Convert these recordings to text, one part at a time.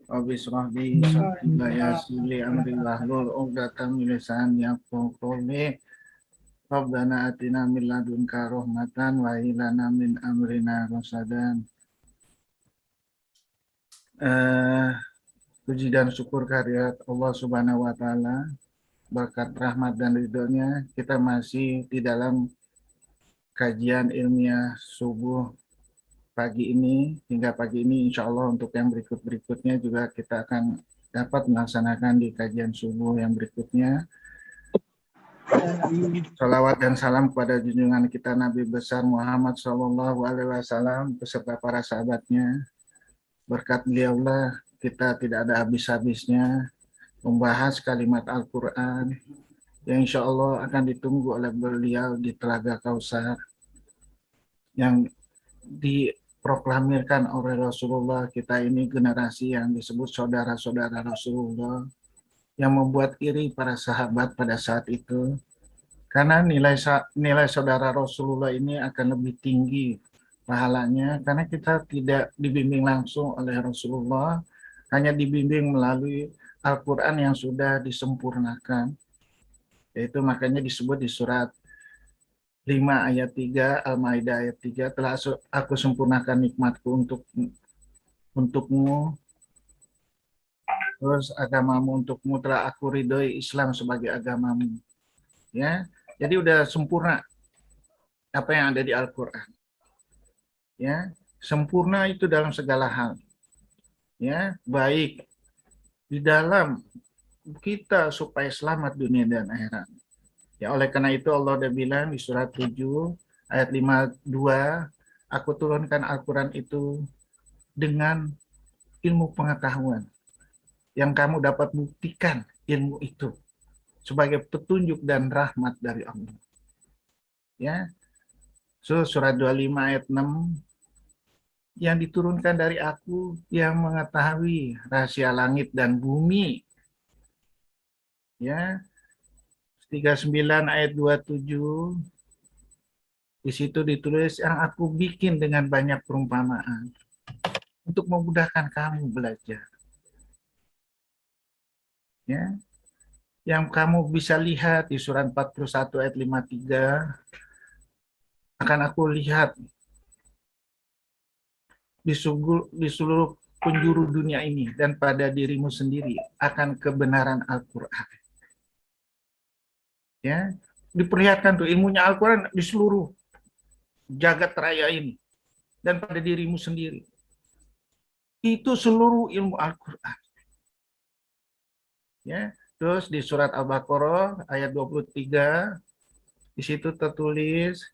Rabbi shrah li sadri wa yassir li amri wahlul 'uqdatam min lisani yafqahu qawli. Rabbana atina min ladunka rahmatan wa hab lana min amrina rasadan. Puji dan syukur kehadirat Allah Subhanahu wa taala. Berkat rahmat dan ridhonya kita masih di dalam kajian ilmiah subuh pagi ini. Hingga pagi ini insya Allah untuk yang berikutnya juga kita akan dapat melaksanakan di kajian subuh yang berikutnya. Salawat dan salam kepada junjungan kita Nabi besar Muhammad SAW beserta para sahabatnya. Berkat beliaulah kita tidak ada habis-habisnya membahas kalimat Al-Quran yang insya Allah akan ditunggu oleh beliau di Telaga Kausar yang diproklamirkan oleh Rasulullah. Kita ini generasi yang disebut saudara-saudara Rasulullah, yang membuat iri para sahabat pada saat itu, karena nilai saudara Rasulullah ini akan lebih tinggi pahalanya, karena kita tidak dibimbing langsung oleh Rasulullah, hanya dibimbing melalui Al-Quran yang sudah disempurnakan. Yaitu makanya disebut di surat 5 ayat 3, Al-Maidah ayat 3, telah aku sempurnakan nikmatku untukmu, terus agamamu untukmu, telah aku ridhoi Islam sebagai agamamu. Ya, jadi udah sempurna apa yang ada di Al-Quran. Ya, sempurna itu dalam segala hal. Ya, baik di dalam kita supaya selamat dunia dan akhirat. Ya, oleh karena itu Allah udah bilang di surat 7 ayat 52, aku turunkan Al-Quran itu dengan ilmu pengetahuan yang kamu dapat buktikan ilmu itu sebagai petunjuk dan rahmat dari Allah. Ya. Surat 25 ayat 6, yang diturunkan dari aku yang mengetahui rahasia langit dan bumi. Ya. 39 ayat 27, di situ ditulis yang aku bikin dengan banyak perumpamaan untuk memudahkan kamu belajar. Ya. Yang kamu bisa lihat di surat 41 ayat 53, akan aku lihat di seluruh penjuru dunia ini dan pada dirimu sendiri akan kebenaran Al-Quran. Ya, diperlihatkan tuh ilmunya Al-Quran di seluruh jagat raya ini dan pada dirimu sendiri. Itu seluruh ilmu Al-Quran. Ya, terus di surat Al-Baqarah ayat 23, di situ tertulis,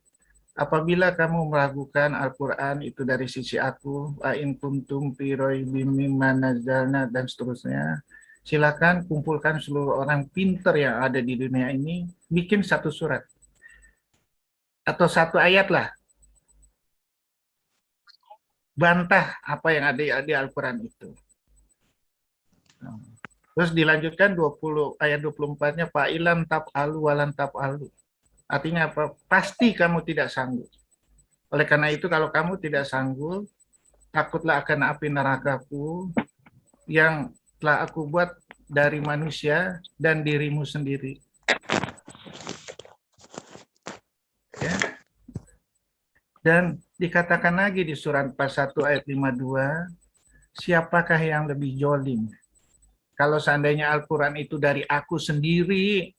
apabila kamu meragukan Al-Quran itu dari sisi aku, in kuntum fi raibim mimma nazzalna, dan seterusnya, silakan kumpulkan seluruh orang pinter yang ada di dunia ini, bikin satu surat atau satu ayat lah, bantah apa yang ada di Al-Quran itu. Terus dilanjutkan 20 ayat 24-nya, fa'ilam tab'alu walan tab'alu. Artinya apa? Pasti kamu tidak sanggup. Oleh karena itu kalau kamu tidak sanggup, takutlah akan api nerakaku yang telah aku buat dari manusia dan dirimu sendiri. Ya. Dan dikatakan lagi di surat 41 ayat 52, siapakah yang lebih jolim? Kalau seandainya Al-Quran itu dari aku sendiri,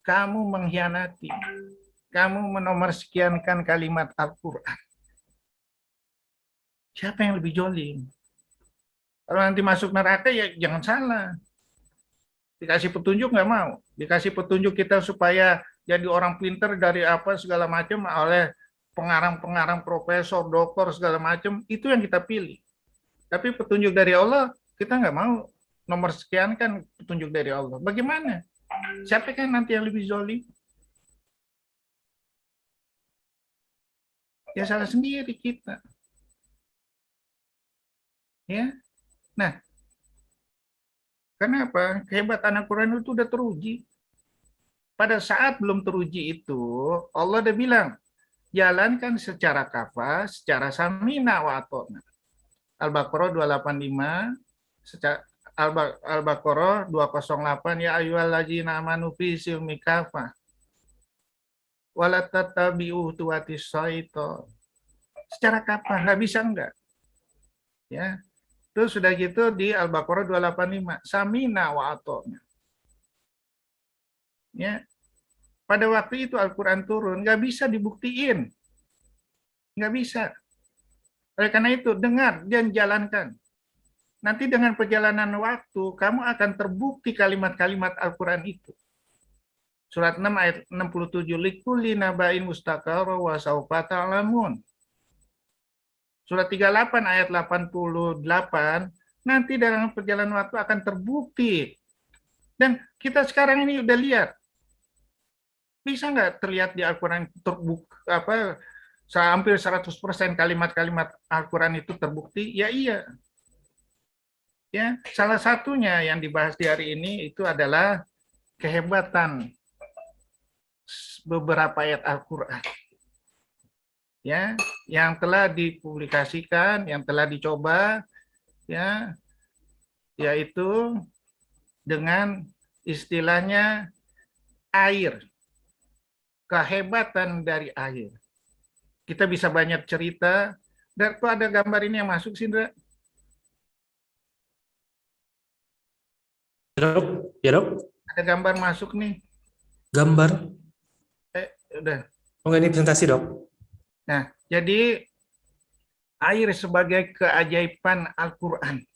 kamu mengkhianati, kamu menomorssekiankan kalimat Al-Quran. Siapa yang lebih jolim? Kalau nanti masuk neraka ya jangan salah. Dikasih petunjuk nggak mau. Dikasih petunjuk kita supaya jadi orang pinter dari apa segala macam oleh pengarang-pengarang, profesor, doktor segala macam, itu yang kita pilih. Tapi petunjuk dari Allah kita nggak mau nomor sekian kan petunjuk dari Allah. Bagaimana? Siapa kan nanti yang lebih zolim? Ya salah sendiri kita. Ya. Nah, kenapa? Kehebatan Al-Quran itu udah teruji. Pada saat belum teruji itu, Allah udah bilang, jalankan secara kafah, secara samina wa atona. Al-Baqarah 285, Al-Baqarah 208, ya ayyuhalladzina amanu fi silmi kafah wala tattabi'u khutuwatis syaiton. Secara kafah, nggak bisa enggak. Ya. Terus sudah gitu di Al-Baqarah 285, samina wa ata'na. Ya. Pada waktu itu Al-Quran turun, nggak bisa dibuktiin. Nggak bisa. Oleh karena itu, dengar dan jalankan. Nanti dengan perjalanan waktu, kamu akan terbukti kalimat-kalimat Al-Quran itu. Surat 6 ayat 67, likulli naba'in mustaqarra wa sawfa ta'lamun. Surat 38 ayat 88, nanti dalam perjalanan waktu akan terbukti. Dan kita sekarang ini udah lihat. Bisa nggak terlihat di Al-Quran terbuka, hampir 100% kalimat-kalimat Al-Quran itu terbukti? Ya iya. Ya, salah satunya yang dibahas di hari ini itu adalah kehebatan beberapa ayat Al-Quran. Ya, yang telah dipublikasikan, yang telah dicoba, ya, yaitu dengan istilahnya air, kehebatan dari air. Kita bisa banyak cerita. Dan kok ada gambar ini yang masuk sih, Indra? Ya dok. Ada gambar masuk nih. Gambar. Udah. Oh ini presentasi dok. Nah, jadi air sebagai keajaiban Al-Quran.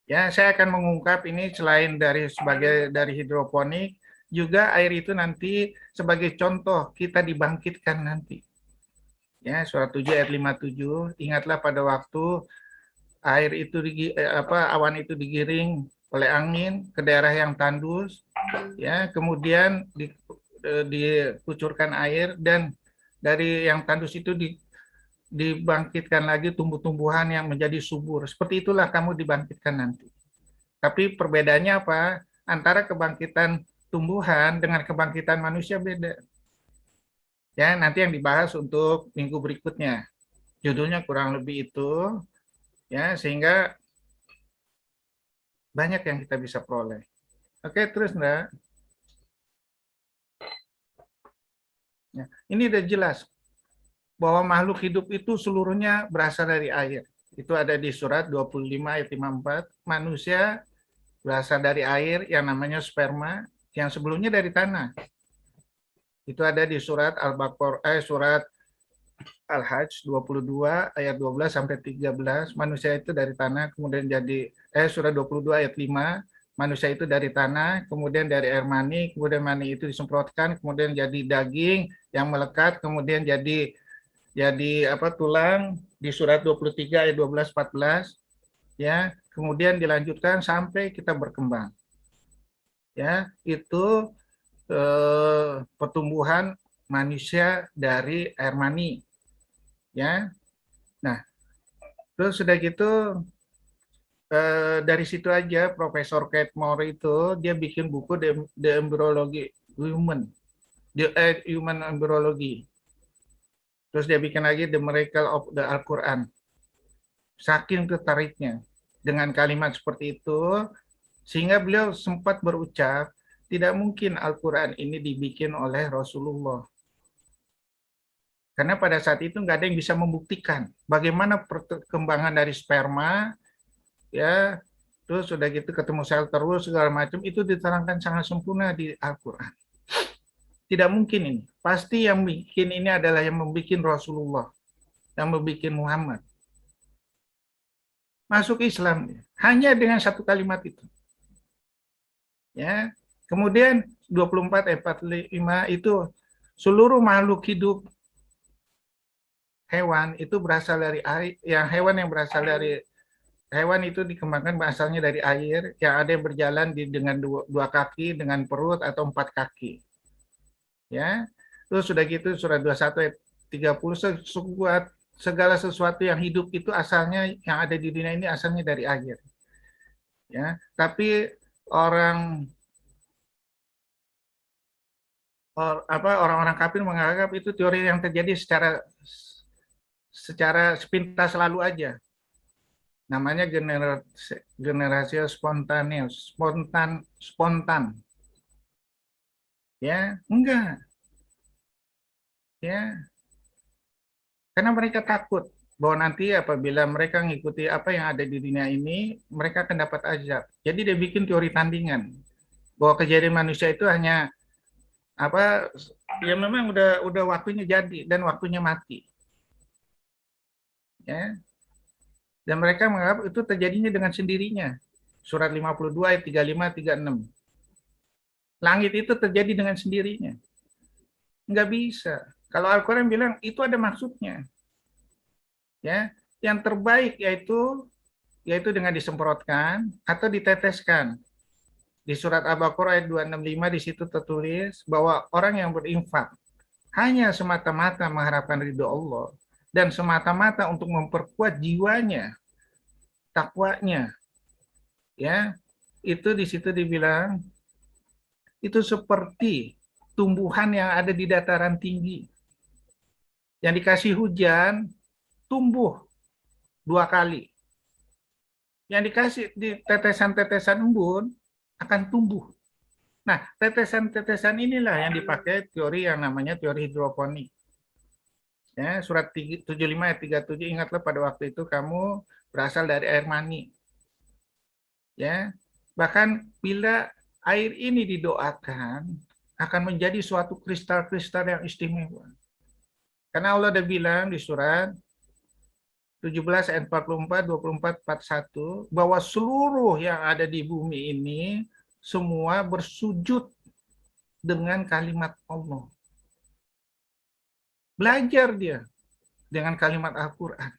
Ya, saya akan mengungkap ini selain dari hidroponik, juga air itu nanti sebagai contoh kita dibangkitkan nanti. Ya, surat 7 ayat 57, ingatlah pada waktu air itu awan itu digiring oleh angin ke daerah yang tandus, ya, kemudian dikucurkan air dan dari yang tandus itu dibangkitkan lagi tumbuh-tumbuhan yang menjadi subur. Seperti itulah kamu dibangkitkan nanti. Tapi perbedaannya apa? Antara kebangkitan tumbuhan dengan kebangkitan manusia beda. Ya, nanti yang dibahas untuk minggu berikutnya. Judulnya kurang lebih itu, ya, sehingga banyak yang kita bisa peroleh. Oke, terus Mbak. Ya, ini udah jelas bahwa makhluk hidup itu seluruhnya berasal dari air. Itu ada di surat 25 ayat 54. Manusia berasal dari air yang namanya sperma, yang sebelumnya dari tanah. Itu ada di surat Al-Baqarah, surat Al-Hajj 22 ayat 12 sampai 13. Manusia itu dari tanah, kemudian jadi surat 22 ayat 5. Manusia itu dari tanah, kemudian dari air mani, kemudian mani itu disemprotkan, kemudian jadi daging yang melekat, kemudian jadi tulang di surat 23 ayat 12 14, ya. Kemudian dilanjutkan sampai kita berkembang. Ya, itu pertumbuhan manusia dari air mani, ya. Nah, terus sudah gitu dari situ aja Profesor Kate Moore itu dia bikin buku The Embryology Human, Human Embryology. Terus dia bikin lagi The Miracle of the Al-Quran. Saking tertariknya dengan kalimat seperti itu, sehingga beliau sempat berucap, tidak mungkin Al-Quran ini dibikin oleh Rasulullah. Karena pada saat itu nggak ada yang bisa membuktikan bagaimana perkembangan dari sperma, ya, terus sudah gitu ketemu sel terus segala macam, itu diterangkan sangat sempurna di Al-Quran. Tidak mungkin ini. Pasti yang bikin ini adalah yang membuat Rasulullah, yang membuat Muhammad. Masuk Islam hanya dengan satu kalimat itu. Ya. Kemudian 24 ayat 45 itu seluruh makhluk hidup hewan itu berasal dari air, yang hewan yang berasal dari hewan itu dikembangkan asalnya dari air, yang ada yang berjalan dengan dua kaki, dengan perut atau 4 kaki. Ya. Terus sudah gitu surat 21 ayat 30, segala sesuatu yang hidup itu asalnya yang ada di dunia ini asalnya dari air. Ya, tapi orang-orang kafir menganggap itu teori yang terjadi secara sepintas selalu aja. Namanya generasi spontaneous, spontan. Ya, enggak. Ya, karena mereka takut bahwa nanti apabila mereka mengikuti apa yang ada di dunia ini, mereka akan dapat azab. Jadi dia bikin teori tandingan bahwa kejadian manusia itu hanya apa ya memang udah waktunya jadi dan waktunya mati. Ya. Dan mereka menganggap itu terjadinya dengan sendirinya. Surat 52 ayat 35 36. Langit itu terjadi dengan sendirinya. Nggak bisa. Kalau Al-Quran bilang itu ada maksudnya. Ya, yang terbaik yaitu dengan disemprotkan atau diteteskan. Di surat Al-Baqarah ayat 265 di situ tertulis bahwa orang yang berinfak hanya semata-mata mengharapkan ridho Allah dan semata-mata untuk memperkuat jiwanya, takwanya, ya, itu di situ dibilang itu seperti tumbuhan yang ada di dataran tinggi. Yang dikasih hujan, tumbuh 2 kali. Yang dikasih di tetesan-tetesan embun, akan tumbuh. Nah, tetesan-tetesan inilah yang dipakai teori yang namanya teori hidroponik. Ya, surat 75 ayat 37, ingatlah pada waktu itu kamu berasal dari air mani. Ya, bahkan bila air ini didoakan, akan menjadi suatu kristal-kristal yang istimewa. Karena Allah udah bilang di surat 17 ayat 44, 24, 41 bahwa seluruh yang ada di bumi ini semua bersujud dengan kalimat Allah. Belajar dia dengan kalimat Al-Quran.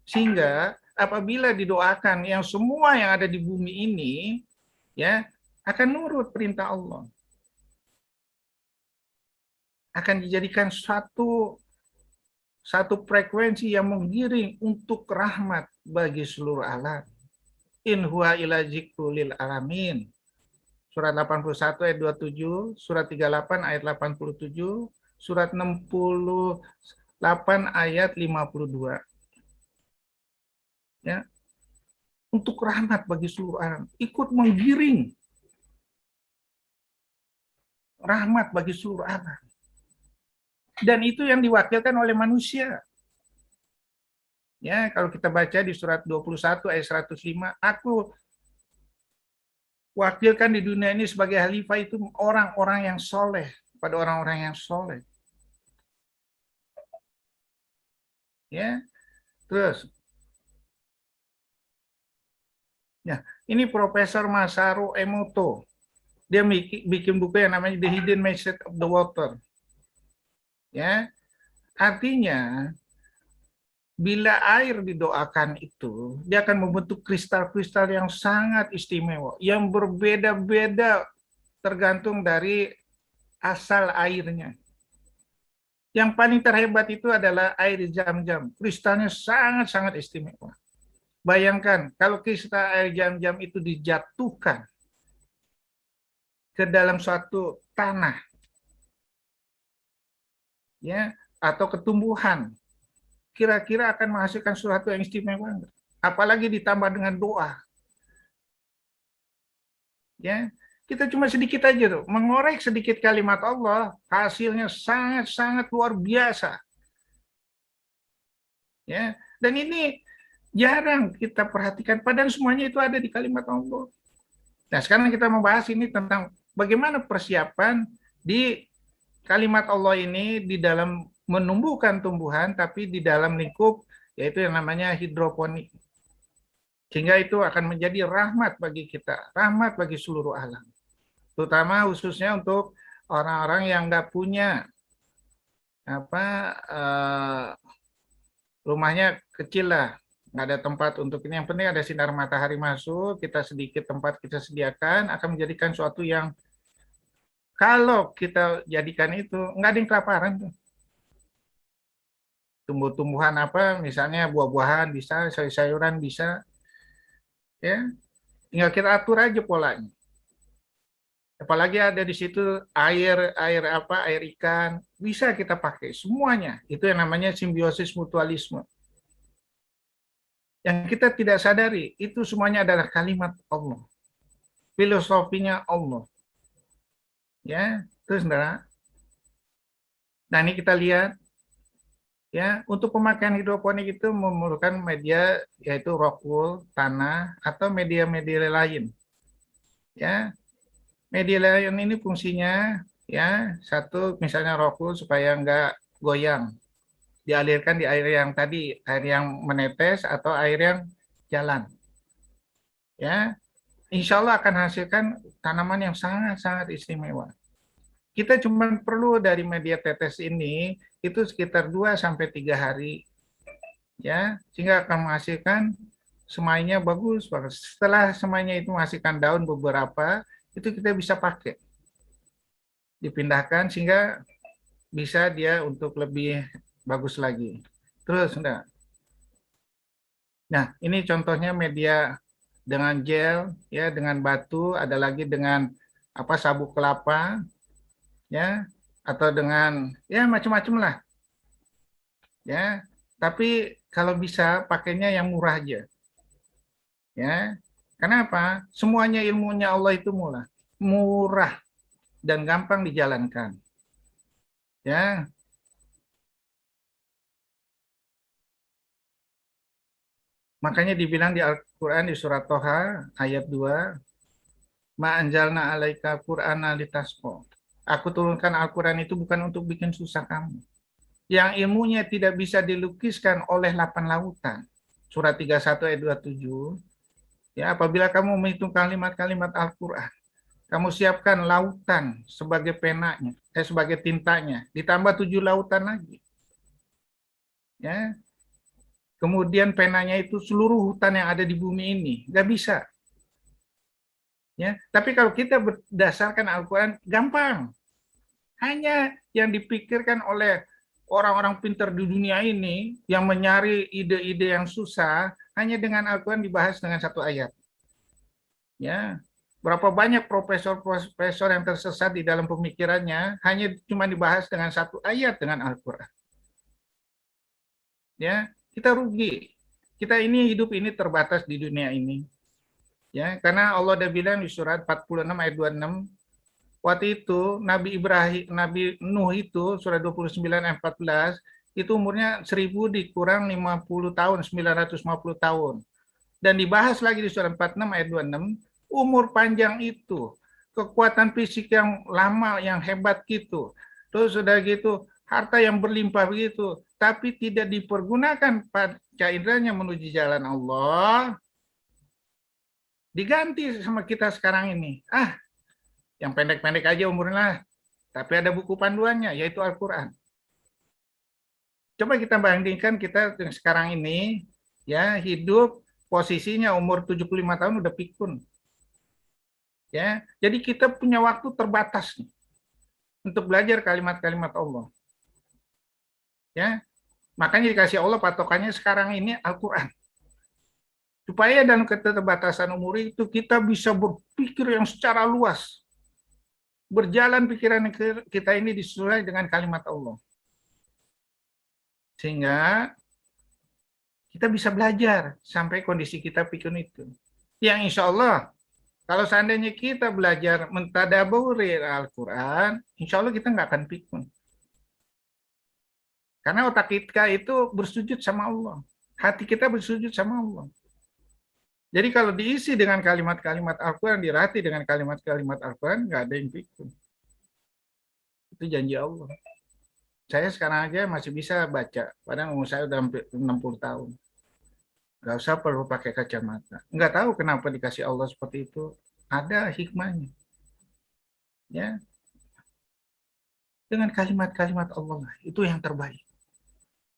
Sehingga apabila didoakan yang semua yang ada di bumi ini ya akan nurut perintah Allah. Akan dijadikan satu frekuensi yang menggiring untuk rahmat bagi seluruh alam. In huwa illa dzikru lil alamin. Surat 81 ayat 27, surat 38 ayat 87, surat 68 ayat 52. Ya. Untuk rahmat bagi seluruh alam, ikut menggiring rahmat bagi seluruh alam. Dan itu yang diwakilkan oleh manusia. Ya, kalau kita baca di surat 21 ayat 105, aku wakilkan di dunia ini sebagai khalifah itu orang-orang yang soleh, pada orang-orang yang soleh. Ya, terus. Ya, ini Profesor Masaru Emoto. Dia bikin buku yang namanya The Hidden Message of the Water. Ya, artinya bila air didoakan itu, dia akan membentuk kristal-kristal yang sangat istimewa, yang berbeda-beda tergantung dari asal airnya. Yang paling terhebat itu adalah air Zam-Zam. Kristalnya sangat-sangat istimewa. Bayangkan kalau kristal air Zam-Zam itu dijatuhkan ke dalam suatu tanah, ya, atau ketumbuhan, kira-kira akan menghasilkan sesuatu yang istimewa. Apalagi ditambah dengan doa. Ya, kita cuma sedikit aja tuh, mengorek sedikit kalimat Allah, hasilnya sangat-sangat luar biasa. Ya, dan ini jarang kita perhatikan, padahal semuanya itu ada di kalimat Allah. Nah, sekarang kita membahas ini tentang bagaimana persiapan di kalimat Allah ini di dalam menumbuhkan tumbuhan, tapi di dalam lingkup yaitu yang namanya hidroponik. Sehingga itu akan menjadi rahmat bagi kita, rahmat bagi seluruh alam. Terutama khususnya untuk orang-orang yang nggak punya rumahnya kecil lah, nggak ada tempat untuk ini. Yang penting ada sinar matahari masuk, kita sedikit tempat kita sediakan, akan menjadikan suatu yang kalau kita jadikan itu, nggak ada yang kelaparan tuh. Tumbuh-tumbuhan apa, misalnya buah-buahan bisa, sayur-sayuran bisa, ya, tinggal kita atur aja polanya. Apalagi ada di situ air ikan, bisa kita pakai semuanya. Itu yang namanya simbiosis mutualisme. Yang kita tidak sadari, itu semuanya adalah kalimat Allah. Filosofinya Allah. Ya, terus saudara. Nah, ini kita lihat ya, untuk pemakaian hidroponik itu memerlukan media yaitu rock wool, tanah atau media-media lain. Ya, media lain ini fungsinya ya, satu misalnya rock wool supaya enggak goyang, dialirkan di air yang tadi, air yang menetes atau air yang jalan. Ya, insya Allah akan hasilkan tanaman yang sangat-sangat istimewa. Kita cuma perlu dari media tetes ini itu sekitar 2 sampai 3 hari ya, sehingga akan menghasilkan semainya bagus banget. Setelah semainya itu menghasilkan daun beberapa, itu kita bisa pakai. Dipindahkan sehingga bisa dia untuk lebih bagus lagi. Terus, enggak. Nah, ini contohnya media dengan gel ya, dengan batu, ada lagi dengan sabuk kelapa ya, atau dengan ya macam-macam lah ya. Tapi kalau bisa pakainya yang murah aja ya. Kenapa? Semuanya ilmunya Allah itu murah dan gampang dijalankan. Ya, makanya dibilang di Al-Qur'an di surat Toha ayat 2, Ma anjalna alaika Qur'ana litasqa. Aku turunkan Al-Qur'an itu bukan untuk bikin susah kamu. Yang ilmunya tidak bisa dilukiskan oleh 8 lautan. Surat 31 ayat 27. Ya, apabila kamu menghitung kalimat-kalimat Al-Qur'an, kamu siapkan lautan sebagai penanya, sebagai tintanya, ditambah 7 lautan lagi. Ya, kemudian penanya itu seluruh hutan yang ada di bumi ini, nggak bisa. Ya, tapi kalau kita berdasarkan Al-Quran, gampang. Hanya yang dipikirkan oleh orang-orang pintar di dunia ini, yang mencari ide-ide yang susah, hanya dengan Al-Quran dibahas dengan satu ayat. Ya, berapa banyak profesor-profesor yang tersesat di dalam pemikirannya, hanya cuma dibahas dengan satu ayat dengan Al-Quran. Ya, kita rugi. Kita ini hidup ini terbatas di dunia ini. Ya, karena Allah udah bilang di surat 46 ayat 26, waktu itu Nabi Nuh itu surat 29 ayat 14, itu umurnya 1000 dikurang 50 tahun, 950 tahun. Dan dibahas lagi di surat 46 ayat 26, umur panjang itu, kekuatan fisik yang lama, yang hebat gitu. Terus sudah gitu, harta yang berlimpah begitu, tapi tidak dipergunakan pada indranya menuju jalan Allah, diganti sama kita sekarang ini. Yang pendek-pendek aja umurnya, tapi ada buku panduannya, yaitu Al-Quran. Coba kita bandingkan kita sekarang ini, ya hidup posisinya umur 75 tahun udah pikun. Ya, jadi kita punya waktu terbatas nih, untuk belajar kalimat-kalimat Allah. Ya, makanya dikasih Allah patokannya sekarang ini Al-Quran. Supaya dalam keterbatasan umur itu kita bisa berpikir yang secara luas. Berjalan pikiran kita ini disesuaikan dengan kalimat Allah. Sehingga kita bisa belajar sampai kondisi kita pikun itu. Yang insya Allah, kalau seandainya kita belajar mentadaburi Al-Quran, insya Allah kita nggak akan pikun. Karena otak kita itu bersujud sama Allah. Hati kita bersujud sama Allah. Jadi kalau diisi dengan kalimat-kalimat Al-Quran, dirati dengan kalimat-kalimat Al-Quran, nggak ada yang pikun. Itu janji Allah. Saya sekarang aja masih bisa baca, padahal umur saya udah hampir 60 tahun. Nggak usah perlu pakai kacamata. Nggak tahu kenapa dikasih Allah seperti itu. Ada hikmahnya. Ya, dengan kalimat-kalimat Allah, itu yang terbaik.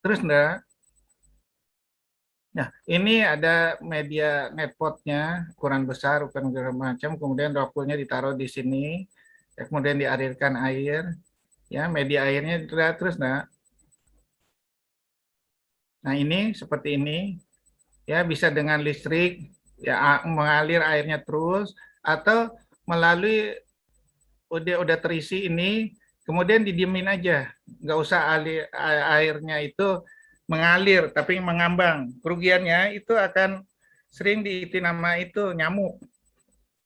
Terus enggak? Nah, ini ada media netpotnya, ukuran besar, ukuran segala macam, kemudian rockwoolnya ditaruh di sini, ya, kemudian diarirkan air, ya, media airnya terus enggak? Nah, ini seperti ini, ya, bisa dengan listrik, ya, mengalir airnya terus, atau melalui udah terisi ini, kemudian didiemin aja, nggak usah airnya itu mengalir tapi mengambang. Kerugiannya itu akan sering diiti nama itu nyamuk,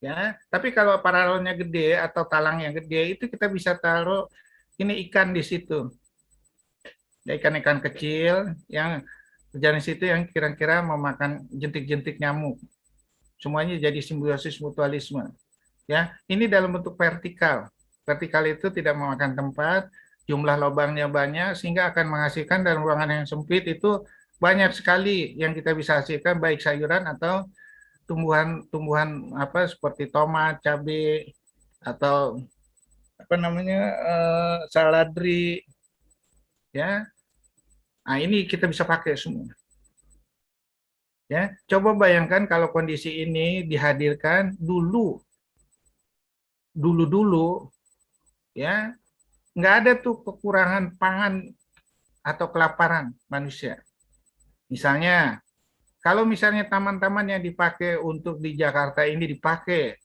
ya. Tapi kalau paralelnya gede atau talang yang gede itu kita bisa taruh ini ikan di situ, ya, ikan-ikan kecil yang jenis itu yang kira-kira memakan jentik-jentik nyamuk. Semuanya jadi simbiosis mutualisme. Ya, ini dalam bentuk vertikal. Vertikal itu tidak memakan tempat, jumlah lubangnya banyak sehingga akan menghasilkan dalam ruangan yang sempit itu banyak sekali yang kita bisa hasilkan baik sayuran atau tumbuhan-tumbuhan apa seperti tomat, cabai atau apa namanya saladri, ya. Nah, ini kita bisa pakai semua. Ya, coba bayangkan kalau kondisi ini dihadirkan dulu, ya, nggak ada tuh kekurangan pangan atau kelaparan manusia. Misalnya, kalau misalnya taman-taman yang dipakai untuk di Jakarta ini dipakai,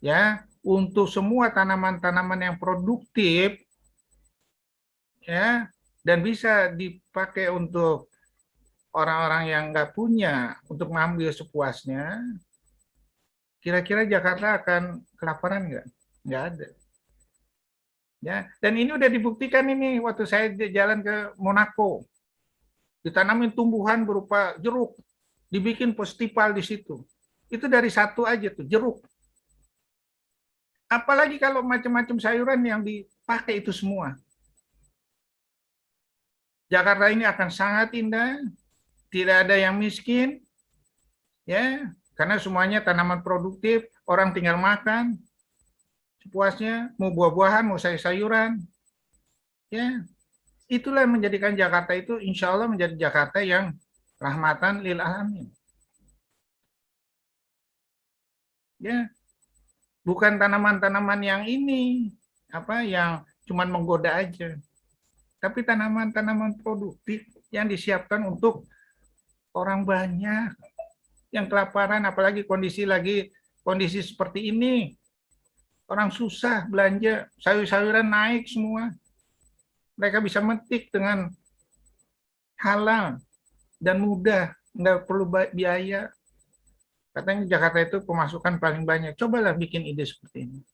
ya, untuk semua tanaman-tanaman yang produktif, ya, dan bisa dipakai untuk orang-orang yang nggak punya untuk mengambil sepuasnya, kira-kira Jakarta akan kelaparan nggak? Nggak ada. Ya, dan ini udah dibuktikan ini waktu saya jalan ke Monaco, ditanamin tumbuhan berupa jeruk, dibikin festival di situ. Itu dari satu aja tuh jeruk. Apalagi kalau macam-macam sayuran yang dipakai itu semua. Jakarta ini akan sangat indah, tidak ada yang miskin, ya, karena semuanya tanaman produktif, orang tinggal makan sepuasnya, mau buah-buahan, mau sayur-sayuran, ya. Itulah yang menjadikan Jakarta itu insya Allah menjadi Jakarta yang rahmatan lil alamin. Ya, bukan tanaman-tanaman yang ini apa yang cuman menggoda aja, tapi tanaman-tanaman produktif yang disiapkan untuk orang banyak yang kelaparan, apalagi kondisi seperti ini, orang susah belanja, sayur-sayuran naik semua, mereka bisa metik dengan halal dan mudah, nggak perlu biaya. Katanya Jakarta itu pemasukan paling banyak. Cobalah bikin ide seperti ini.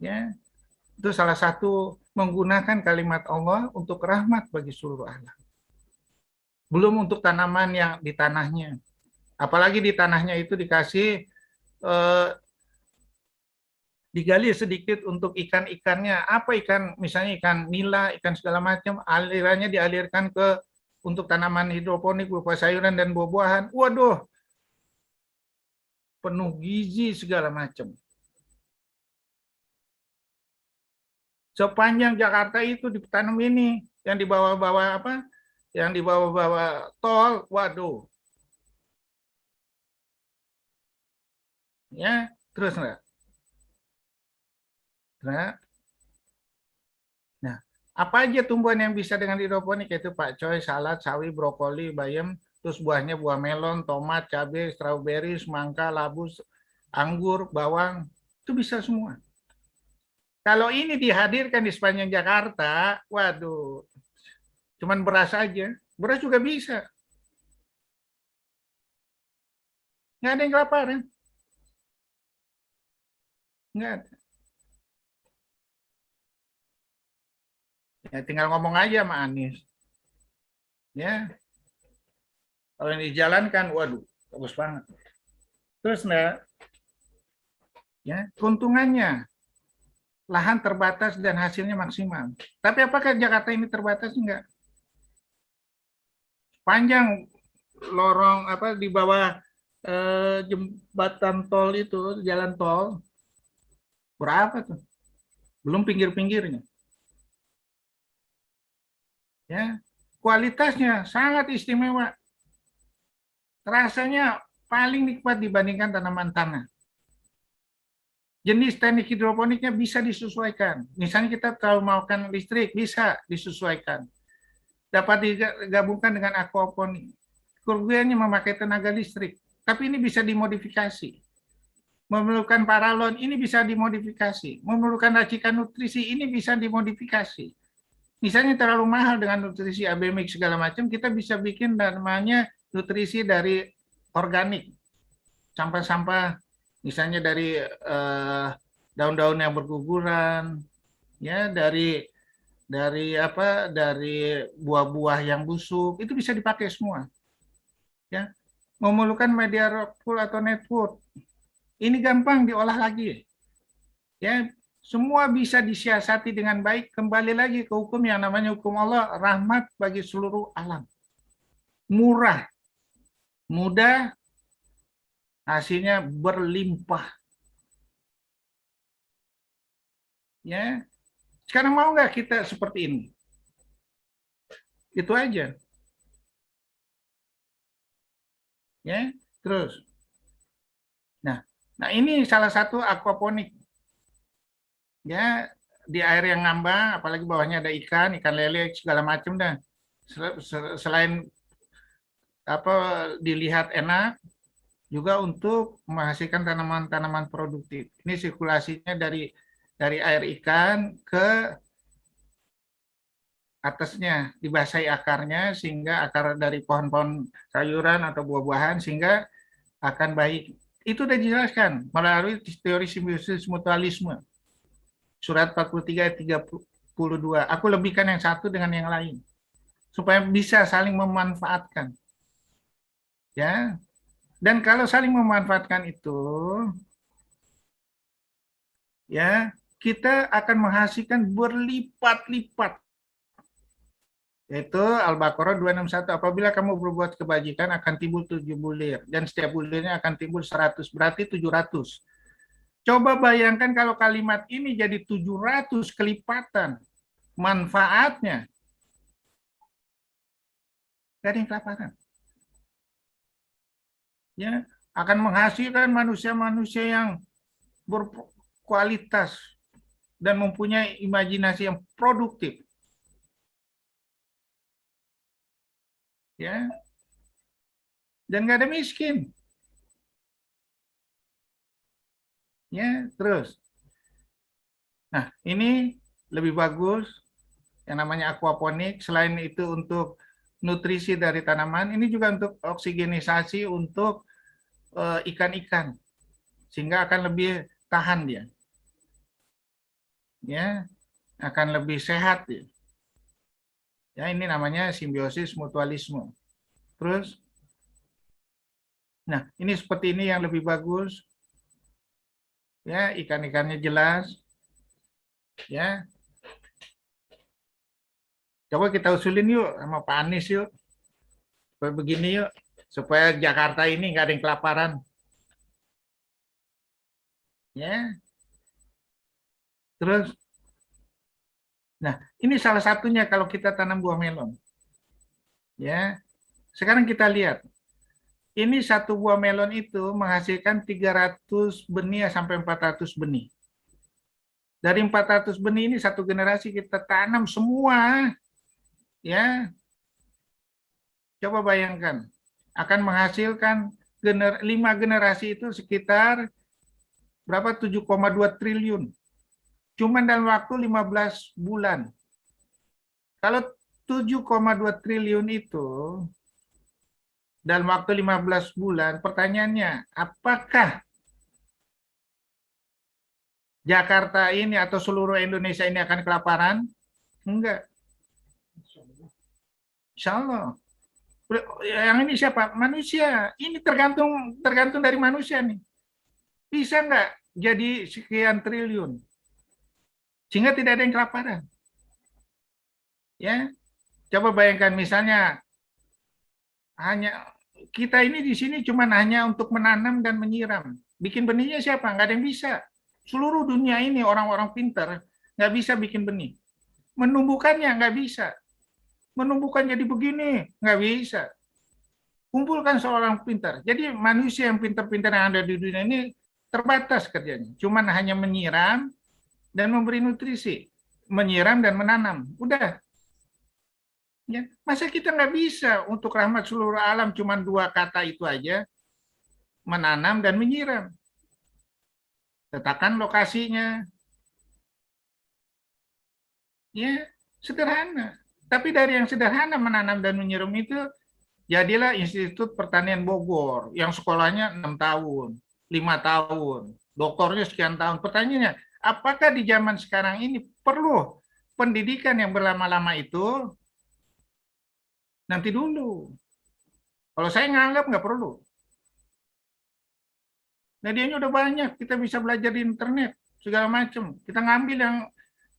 Ya, itu salah satu menggunakan kalimat Allah untuk rahmat bagi seluruh alam. Belum untuk tanaman yang di tanahnya. Apalagi di tanahnya itu dikasih digali sedikit untuk ikan-ikannya. Apa ikan, misalnya ikan nila, ikan segala macam, alirannya dialirkan ke untuk tanaman hidroponik berupa sayuran dan buah-buahan. Waduh, penuh gizi segala macam. Sepanjang Jakarta itu ditanam ini, yang di bawah-bawah apa? Yang di bawah-bawah tol, waduh. Ya, terus enggak? Nah, apa aja tumbuhan yang bisa dengan hidroponik, yaitu pakcoy, salad, sawi, brokoli, bayam, terus buahnya buah melon, tomat, cabai, strawberry, semangka, labu, anggur, bawang, itu bisa semua. Kalau ini dihadirkan di sepanjang Jakarta, waduh, cuman beras aja, beras juga bisa, nggak ada yang kelaparan, nggak ada. Ya, tinggal ngomong aja sama Anies, ya. Kalau ini dijalankan, waduh, bagus banget. Terus, nah, ya, keuntungannya lahan terbatas dan hasilnya maksimal. Tapi apakah Jakarta ini terbatas? Enggak. Panjang lorong apa di bawah jembatan tol itu, jalan tol, berapa tuh? Belum pinggir-pinggirnya. Ya, kualitasnya sangat istimewa. Rasanya paling nikmat dibandingkan tanaman tanah. Jenis teknik hidroponiknya bisa disesuaikan. Misalnya kita kalau maukan listrik, bisa disesuaikan. Dapat digabungkan dengan aquaponik. Kerugiannya memakai tenaga listrik, tapi ini bisa dimodifikasi. Memerlukan paralon, ini bisa dimodifikasi. Memerlukan racikan nutrisi, ini bisa dimodifikasi. Misalnya terlalu mahal dengan nutrisi AB mix segala macam, kita bisa bikin namanya nutrisi dari organik. Sampah-sampah, misalnya dari daun-daun yang berguguran, ya dari buah-buah yang busuk, itu bisa dipakai semua. Ya, memerlukan media rock wool atau netwood. Ini gampang diolah lagi. Ya, semua bisa disiasati dengan baik. Kembali lagi ke hukum yang namanya hukum Allah, rahmat bagi seluruh alam. Murah, mudah, hasilnya berlimpah. Ya, sekarang mau nggak kita seperti ini? Itu aja. Ya, terus. Nah, ini salah satu aquaponik. Ya, di air yang ngambang, apalagi bawahnya ada ikan lele segala macam dah. Selain apa dilihat enak, juga untuk menghasilkan tanaman-tanaman produktif. Ini sirkulasinya dari air ikan ke atasnya, dibasahi akarnya sehingga akar dari pohon-pohon sayuran atau buah-buahan sehingga akan baik. Itu sudah dijelaskan melalui teori simbiosis mutualisme. Surat 43 ayat 32. Aku lebihkan yang satu dengan yang lain supaya bisa saling memanfaatkan. Ya. Dan kalau saling memanfaatkan itu ya, kita akan menghasilkan berlipat-lipat. Yaitu Al-Baqarah 261, apabila kamu berbuat kebajikan akan timbul 7 bulir dan setiap bulirnya akan timbul 100, berarti 700. Coba bayangkan kalau kalimat ini jadi 700 kelipatan manfaatnya. Gak ada yang kelaparan. Ya, akan menghasilkan manusia-manusia yang berkualitas dan mempunyai imajinasi yang produktif. Ya, dan nggak ada miskin. Ya, terus. Nah, ini lebih bagus yang namanya aquaponik. Selain itu untuk nutrisi dari tanaman, ini juga untuk oksigenisasi untuk ikan-ikan, sehingga akan lebih tahan dia. Ya, akan lebih sehat dia. Ya, ini namanya simbiosis mutualisme. Terus, nah ini seperti ini yang lebih bagus. Ya, ikan-ikannya jelas. Ya, coba kita usulin yuk sama Pak Anies yuk. Supaya begini yuk, supaya Jakarta ini nggak ada yang kelaparan. Ya, terus, nah ini salah satunya kalau kita tanam buah melon. Ya, sekarang kita lihat. Ini satu buah melon itu menghasilkan 300 benih sampai 400 benih. Dari 400 benih ini satu generasi kita tanam semua, ya. Coba bayangkan, akan menghasilkan 5 generasi itu sekitar berapa? 7,2 triliun. Cuman dalam waktu 15 bulan. Kalau 7,2 triliun itu dalam waktu 15 bulan, pertanyaannya, apakah Jakarta ini atau seluruh Indonesia ini akan kelaparan? Enggak. Insya Allah. Yang ini siapa? Manusia. Ini tergantung dari manusia nih. Bisa nggak jadi sekian triliun? Sehingga tidak ada yang kelaparan. Ya, coba bayangkan misalnya hanya kita ini di sini cuma hanya untuk menanam dan menyiram. Bikin benihnya siapa? Nggak ada yang bisa. Seluruh dunia ini orang-orang pintar nggak bisa bikin benih. Menumbuhkannya nggak bisa. Menumbuhkan jadi begini nggak bisa. Kumpulkan seorang pintar. Jadi manusia yang pintar-pintar yang ada di dunia ini terbatas kerjanya. Cuman hanya menyiram dan memberi nutrisi. Menyiram dan menanam. Udah. Ya, masa kita nggak bisa untuk rahmat seluruh alam cuma 2 kata itu aja, menanam dan menyiram. letakkan lokasinya. Ya, sederhana. Tapi dari yang sederhana menanam dan menyiram itu, jadilah Institut Pertanian Bogor yang sekolahnya 6 tahun, 5 tahun, doktornya sekian tahun. Pertanyaannya, apakah di zaman sekarang ini perlu pendidikan yang berlama-lama itu? Nanti dulu. Kalau saya nganggap nggak perlu. Medianya udah banyak, kita bisa belajar di internet, segala macam. Kita ngambil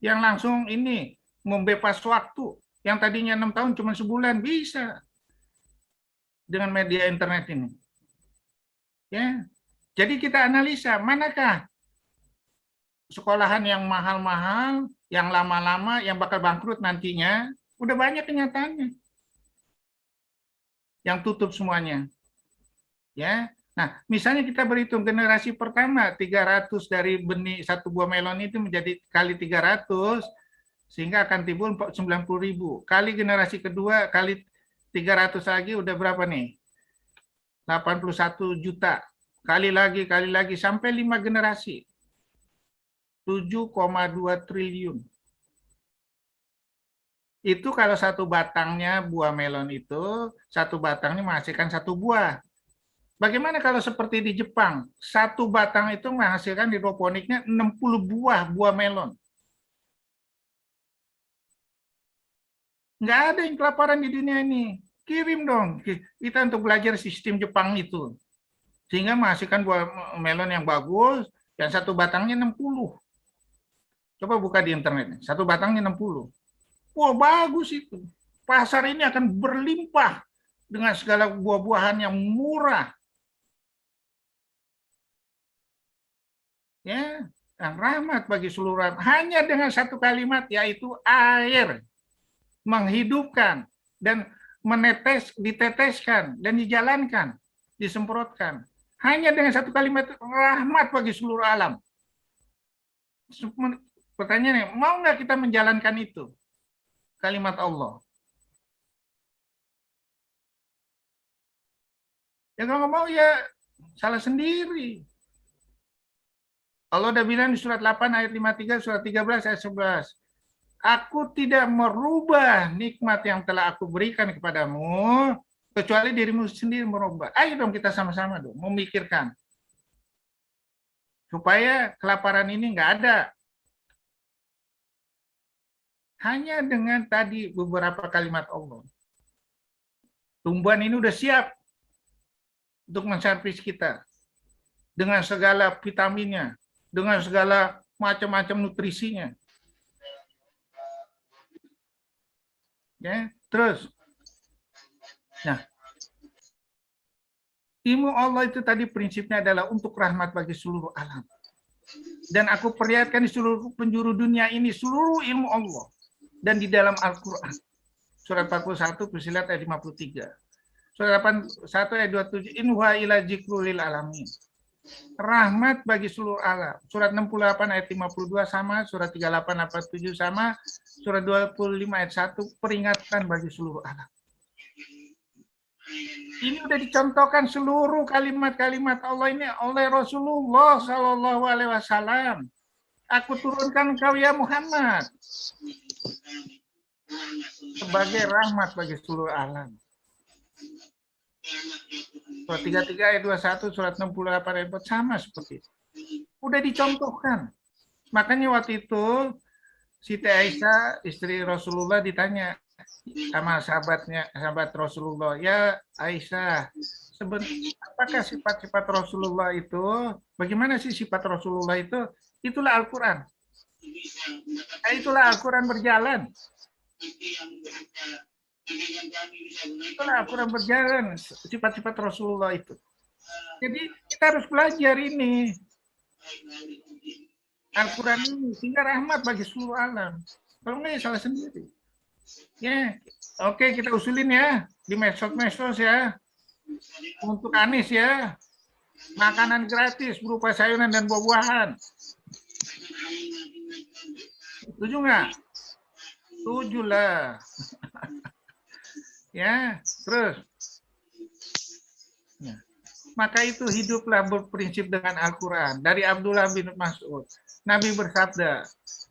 yang langsung ini, membebas waktu. Yang tadinya 6 tahun cuma sebulan, bisa. Dengan media internet ini. Ya. Jadi kita analisa, manakah sekolahan yang mahal-mahal, yang lama-lama, yang bakal bangkrut nantinya, udah banyak kenyataannya. Yang tutup semuanya. Ya. Nah, misalnya kita berhitung generasi pertama 300 dari benih satu buah melon itu menjadi kali 300 sehingga akan timbul 90.000. Kali generasi kedua kali 300 lagi udah berapa nih? 81 juta. Kali lagi sampai 5 generasi. 7,2 triliun. Itu kalau satu batangnya buah melon itu, satu batangnya menghasilkan satu buah. Bagaimana kalau seperti di Jepang, satu batang itu menghasilkan hidroponiknya 60 buah melon. Nggak ada yang kelaparan di dunia ini. Kirim dong kita untuk belajar sistem Jepang itu. Sehingga menghasilkan buah melon yang bagus, yang satu batangnya 60. Coba buka di internet, satu batangnya 60. Wah, bagus itu. Pasar ini akan berlimpah dengan segala buah-buahan yang murah. Ya, dan rahmat bagi seluruh hanya dengan satu kalimat yaitu air menghidupkan dan diteteskan dan dijalankan, disemprotkan. Hanya dengan satu kalimat rahmat bagi seluruh alam. Pertanyaannya, mau nggak kita menjalankan itu? Kalimat Allah. Ya kalau nggak mau ya salah sendiri. Allah udah bilang di surat 8 ayat 53, surat 13 ayat 11. Aku tidak merubah nikmat yang telah aku berikan kepadamu, kecuali dirimu sendiri merubah. Ayo dong kita sama-sama dong, memikirkan. Supaya kelaparan ini nggak ada. Hanya dengan tadi beberapa kalimat Allah. Tumbuhan ini udah siap untuk menservis kita. Dengan segala vitaminnya, dengan segala macam-macam nutrisinya. Ya, terus. Nah, ilmu Allah itu tadi prinsipnya adalah untuk rahmat bagi seluruh alam. Dan aku perlihatkan di seluruh penjuru dunia ini seluruh ilmu Allah. Dan di dalam Al-Quran. Surat 41, bisa lihat ayat 53. Surat 81 ayat 27. In huwa ila dzikrul lil alamin. Rahmat bagi seluruh alam. Surat 68 ayat 52 sama, surat 38 ayat 47 sama, surat 25 ayat 1 peringatan bagi seluruh alam. Ini sudah dicontohkan seluruh kalimat-kalimat Allah ini oleh Rasulullah Shallallahu Alaihi Wasallam. Aku turunkan engkau ya Muhammad sebagai rahmat bagi seluruh alam. Surat 33 ayat 21, surat 68 ayat 4 sama seperti itu. Udah dicontohkan. Makanya waktu itu Siti Aisyah, istri Rasulullah ditanya sama sahabat Rasulullah, ya Aisyah, apakah sifat-sifat Rasulullah itu? Bagaimana sih sifat Rasulullah itu? Itulah Al-Quran. Itulah Al-Quran berjalan. Itulah Al-Quran berjalan, sifat-sifat Rasulullah itu. Jadi kita harus belajar ini. Al-Quran ini, sehingga rahmat bagi seluruh alam. Kalau enggak ya salah sendiri. Ya, oke kita usulin ya, di medsos ya. Untuk Anies ya, makanan gratis berupa sayuran dan buah-buahan. Setuju nggak? Setuju lah. Ya, terus. Ya. maka itu hiduplah berprinsip dengan Al-Quran. Dari Abdullah bin Mas'ud, Nabi bersabda,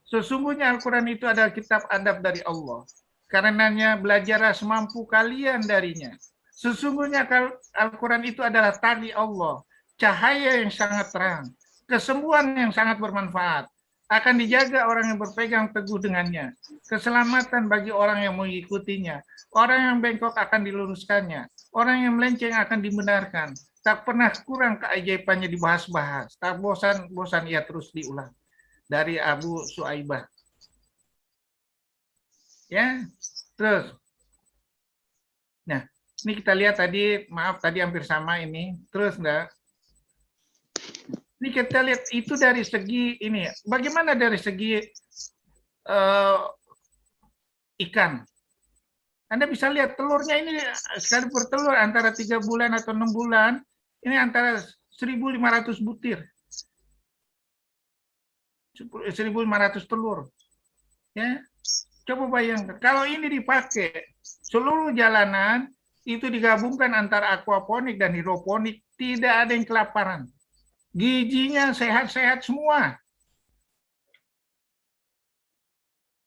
sesungguhnya Al-Quran itu adalah kitab adab dari Allah. Karenanya belajarlah semampu kalian darinya. Sesungguhnya Al-Quran itu adalah tali Allah, cahaya yang sangat terang, kesembuhan yang sangat bermanfaat. Akan dijaga orang yang berpegang teguh dengannya. Keselamatan bagi orang yang mengikutinya. Orang yang bengkok akan diluruskannya. Orang yang melenceng akan dibenarkan. Tak pernah kurang keajaibannya dibahas-bahas. Tak bosan-bosan ia terus diulang. Dari Abu Suaibah. Ya, terus. Nah, ini kita lihat tadi, maaf tadi hampir sama ini. Terus enggak? Ini kita lihat itu dari segi ini. Bagaimana dari segi ikan? Anda bisa lihat telurnya ini sekali bertelur antara 3 bulan atau 6 bulan, ini antara 1.500 butir. 1.500 telur. Ya. Coba bayangkan, kalau ini dipakai seluruh jalanan, itu digabungkan antara aquaponik dan hidroponik, tidak ada yang kelaparan. Gizinya sehat-sehat semua.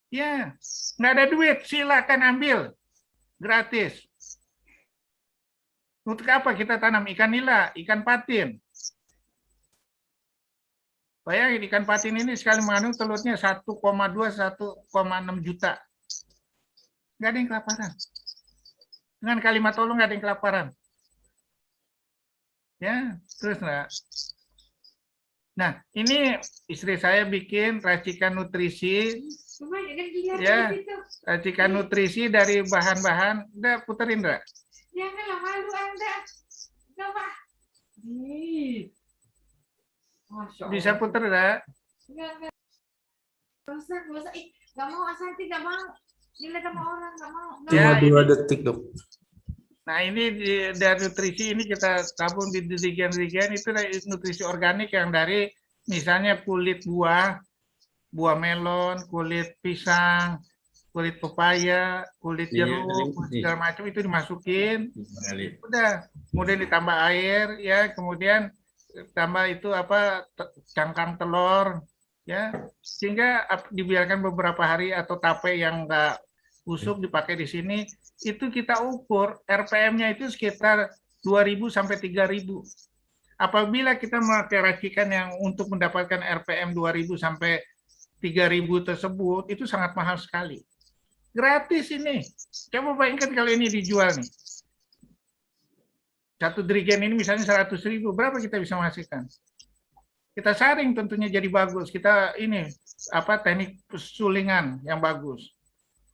Ya, nggak ada duit, silakan ambil. Gratis. Untuk apa kita tanam ikan nila, ikan patin? Bayangin ikan patin ini sekali mengandung telurnya 1,2-1,6 juta. Nggak ada yang kelaparan. Dengan kalimat tolong nggak ada yang kelaparan. Ya, terus nggak? Nah, ini istri saya bikin racikan nutrisi. Ya, racikan nutrisi dari bahan-bahan. Udah puterin, Indra. Janganlah malu Anda. Coba. Bisa puter, Indra? Enggak. Bosan. Gak mau, Asanti gak mau. Dilihat sama orang, gak mau. Ya, Cuma 2 detik, Dok. Nah, ini dari nutrisi ini kita tabung di dirigen-dirigen itu dari nutrisi organik yang dari misalnya kulit buah melon, kulit pisang, kulit pepaya, kulit jeruk, segala macam itu dimasukin. Udah, kemudian ditambah air ya, kemudian tambah itu apa cangkang telur ya, sehingga dibiarkan beberapa hari atau tape yang enggak busuk dipakai di sini. Itu kita ukur RPM-nya itu sekitar 2.000 sampai 3.000. Apabila kita memakai racikan yang untuk mendapatkan RPM 2.000 sampai 3.000 tersebut, itu sangat mahal sekali. Gratis ini. Coba bayangkan kalau ini dijual nih. Satu dirigen ini misalnya 100.000, berapa kita bisa menghasilkan? Kita saring tentunya jadi bagus. Kita ini apa teknik sulingan yang bagus.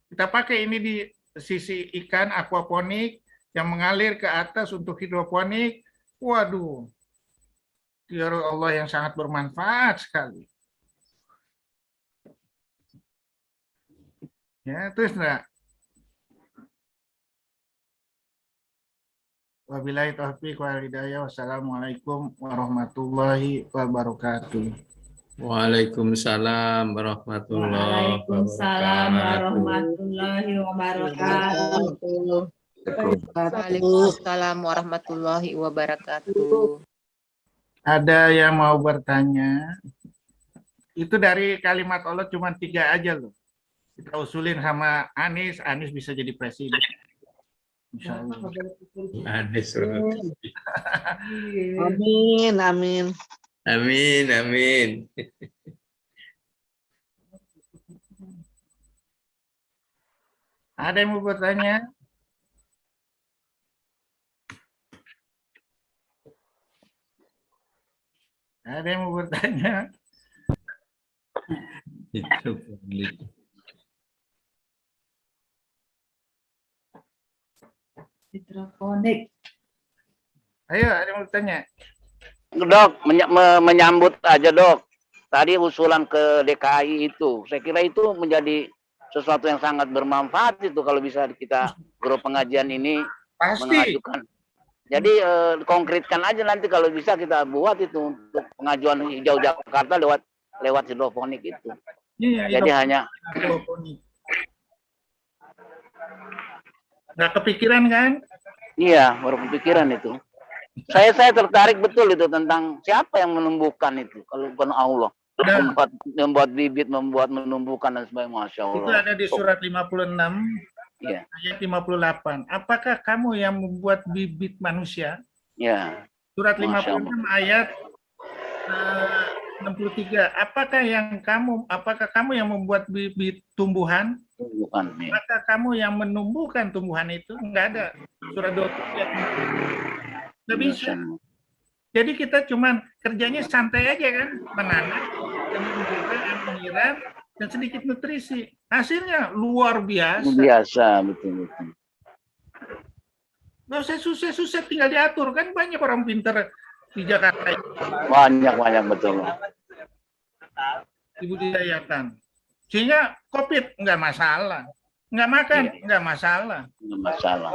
Kita pakai ini di sisi ikan aquaponik yang mengalir ke atas untuk hidroponik. Waduh, ya Allah yang sangat bermanfaat sekali. Ya, terus enggak? Wabillahi taufiq wal hidayah. Wassalamualaikum warahmatullahi wabarakatuh. Waalaikumsalam warahmatullahi Waalaikumsalam warahmatullahi wabarakatuh. Waalaikumsalam warahmatullahi wabarakatuh. Ada yang mau bertanya? Itu dari kalimat Allah cuma 3 aja loh. Kita usulin sama Anies bisa jadi presiden. Insya Allah. Amin, amin. Amin, amin. Ada yang mau bertanya? Ada yang mau bertanya? Hidroponik. Ayo, ada yang mau bertanya? Dok, menyambut aja dok. Tadi usulan ke DKI itu, saya kira itu menjadi sesuatu yang sangat bermanfaat itu kalau bisa kita grup pengajian ini Pasti. mengajukan. Jadi konkretkan aja nanti kalau bisa kita buat itu untuk pengajuan hijau Jakarta lewat hidroponik itu. Iya, Jadi hanya hidroponik. Nggak kepikiran kan? iya baru kepikiran itu. Saya tertarik betul itu tentang siapa yang menumbuhkan itu kalau bukan Allah. Nah, Membuat bibit, membuat menumbuhkan dan sebagainya. Masya itu Allah. ada di surat 56 Iya, ayat 58. Apakah kamu yang membuat bibit manusia? ya. Surat Masya 56 ayat 63. Apakah kamu yang membuat bibit tumbuhan? Bukan. Ya. Apakah kamu yang menumbuhkan tumbuhan itu? Enggak ada. Surat 23 ayat 60. Nggak bisa. Jadi kita cuman kerjanya santai aja kan, menanam, menyiram, dan sedikit nutrisi. Hasilnya luar biasa. Biasa, betul. Nggak usah susah-susah, tinggal diatur. Kan banyak orang pintar di Jakarta Banyak betul. dibudidayakan. Sehingga COVID nggak masalah. Nggak makan, nggak masalah. Nggak masalah.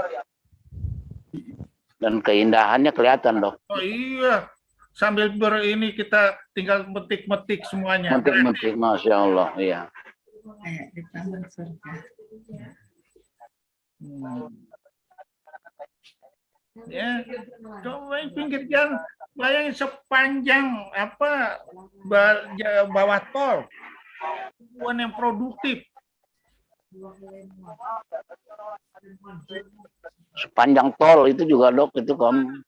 Dan keindahannya kelihatan, Dok. Oh iya, sambil ini kita tinggal metik-metik semuanya. Metik-metik, Masya Allah. Iya. Kayak di taman surga. Ya, coba pinggir jalan, bayangin sepanjang bawah tol, yang produktif. Sepanjang tol itu juga, Dok, itu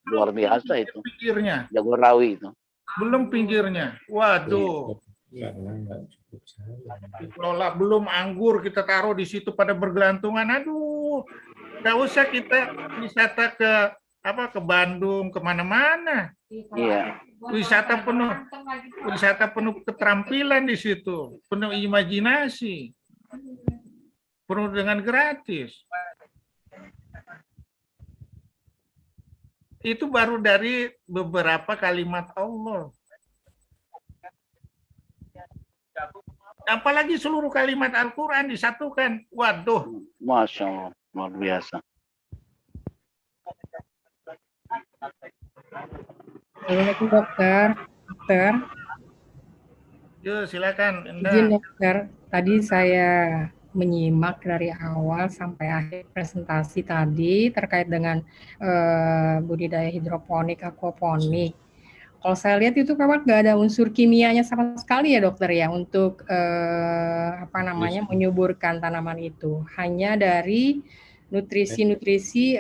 luar biasa itu. Pinggirnya, Jagorawi itu. belum pinggirnya. Waduh. Kelola belum anggur kita taruh di situ pada bergelantungan. Aduh, nggak usah kita wisata ke Bandung, kemana-mana. Iya. Wisata penuh keterampilan di situ, penuh imajinasi, penuh dengan gratis. Itu baru dari beberapa kalimat Allah. Apalagi seluruh kalimat Al-Quran disatukan. Waduh. Masya Allah, luar biasa. Assalamualaikum dokter. Dokter, Yuk silakan. izin dokter. Tadi saya menyimak dari awal sampai akhir presentasi tadi terkait dengan budidaya hidroponik, aquaponik. Kalau saya lihat itu memang nggak ada unsur kimianya sama sekali ya dokter ya untuk menyuburkan tanaman itu. Hanya dari nutrisi-nutrisi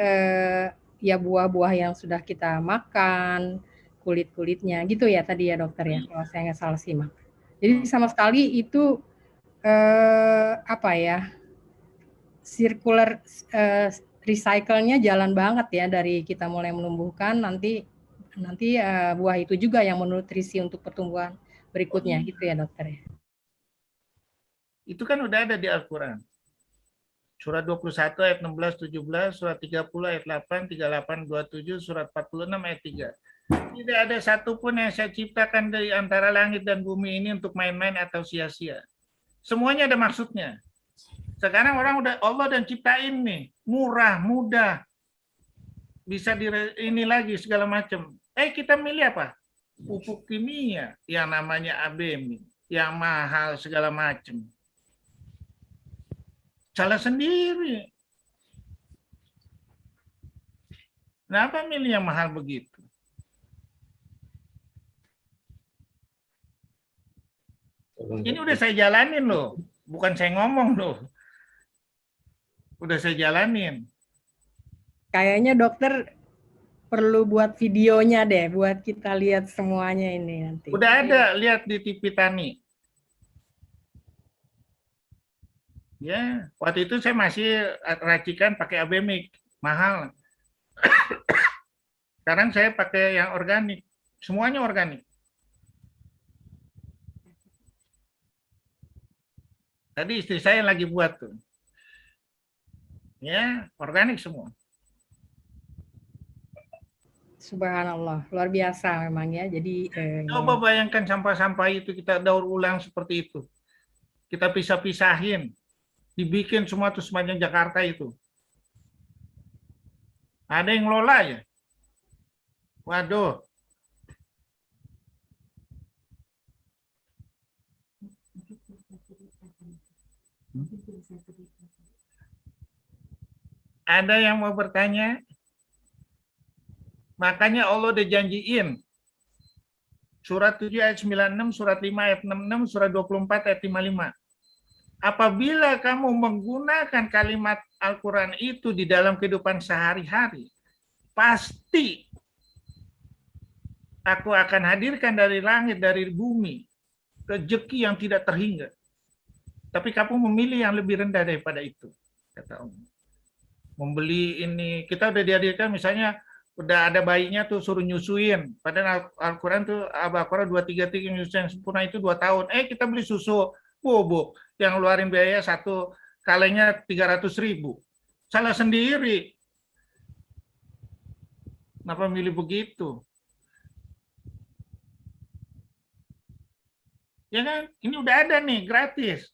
ya buah-buah yang sudah kita makan, kulit-kulitnya gitu ya tadi ya dokter ya, kalau saya nggak salah simak. Jadi sama sekali itu circular recycle-nya jalan banget ya dari kita mulai menumbuhkan nanti buah itu juga yang menutrisi untuk pertumbuhan berikutnya gitu ya dokter ya. Itu kan udah ada di Al-Quran. Surat 21 ayat 16, 17, surat 30 ayat 8, 38, 27, surat 46 ayat 3. Tidak ada satupun yang saya ciptakan dari antara langit dan bumi ini untuk main-main atau sia-sia. Semuanya ada maksudnya. Sekarang orang Allah dan ciptain nih, murah, mudah. Bisa ini lagi segala macam. Kita milih apa? Pupuk kimia yang namanya ABM, yang mahal segala macam. Salah sendiri. Kenapa milih yang mahal begitu? Ini udah saya jalanin loh, bukan saya ngomong loh. Udah saya jalanin. Kayaknya dokter perlu buat videonya deh, buat kita lihat semuanya ini nanti. Udah ada, lihat di TV Tani. Ya, waktu itu saya masih racikan pakai abemik, mahal. Sekarang saya pakai yang organik, semuanya organik. Tadi istri saya lagi buat tuh. Ya, organik semua. Subhanallah, luar biasa memang ya. Jadi coba bayangkan sampah-sampah itu kita daur ulang seperti itu. Kita pisah-pisahin. Dibikin semua tuh sepanjang Jakarta itu. Ada yang ngelola ya? Waduh. Ada yang mau bertanya? Makanya Allah udah janjiin. Surat 7 ayat 96, surat 5 ayat 66, surat 24 ayat 55. Apabila kamu menggunakan kalimat Al-Quran itu di dalam kehidupan sehari-hari, pasti aku akan hadirkan dari langit, dari bumi, rezeki yang tidak terhingga. Tapi kamu memilih yang lebih rendah daripada itu, kata Allah. Membeli ini, kita udah dihadirkan misalnya, udah ada bayinya tuh suruh nyusuin. Padahal Al-Quran tuh, Al-Baqarah 233 nyusu yang sempurna itu 2 tahun. Kita beli susu bubuk yang ngeluarin biaya satu kalengnya 300.000. Salah sendiri. Kenapa milih begitu? Ya kan? Ini udah ada nih, gratis.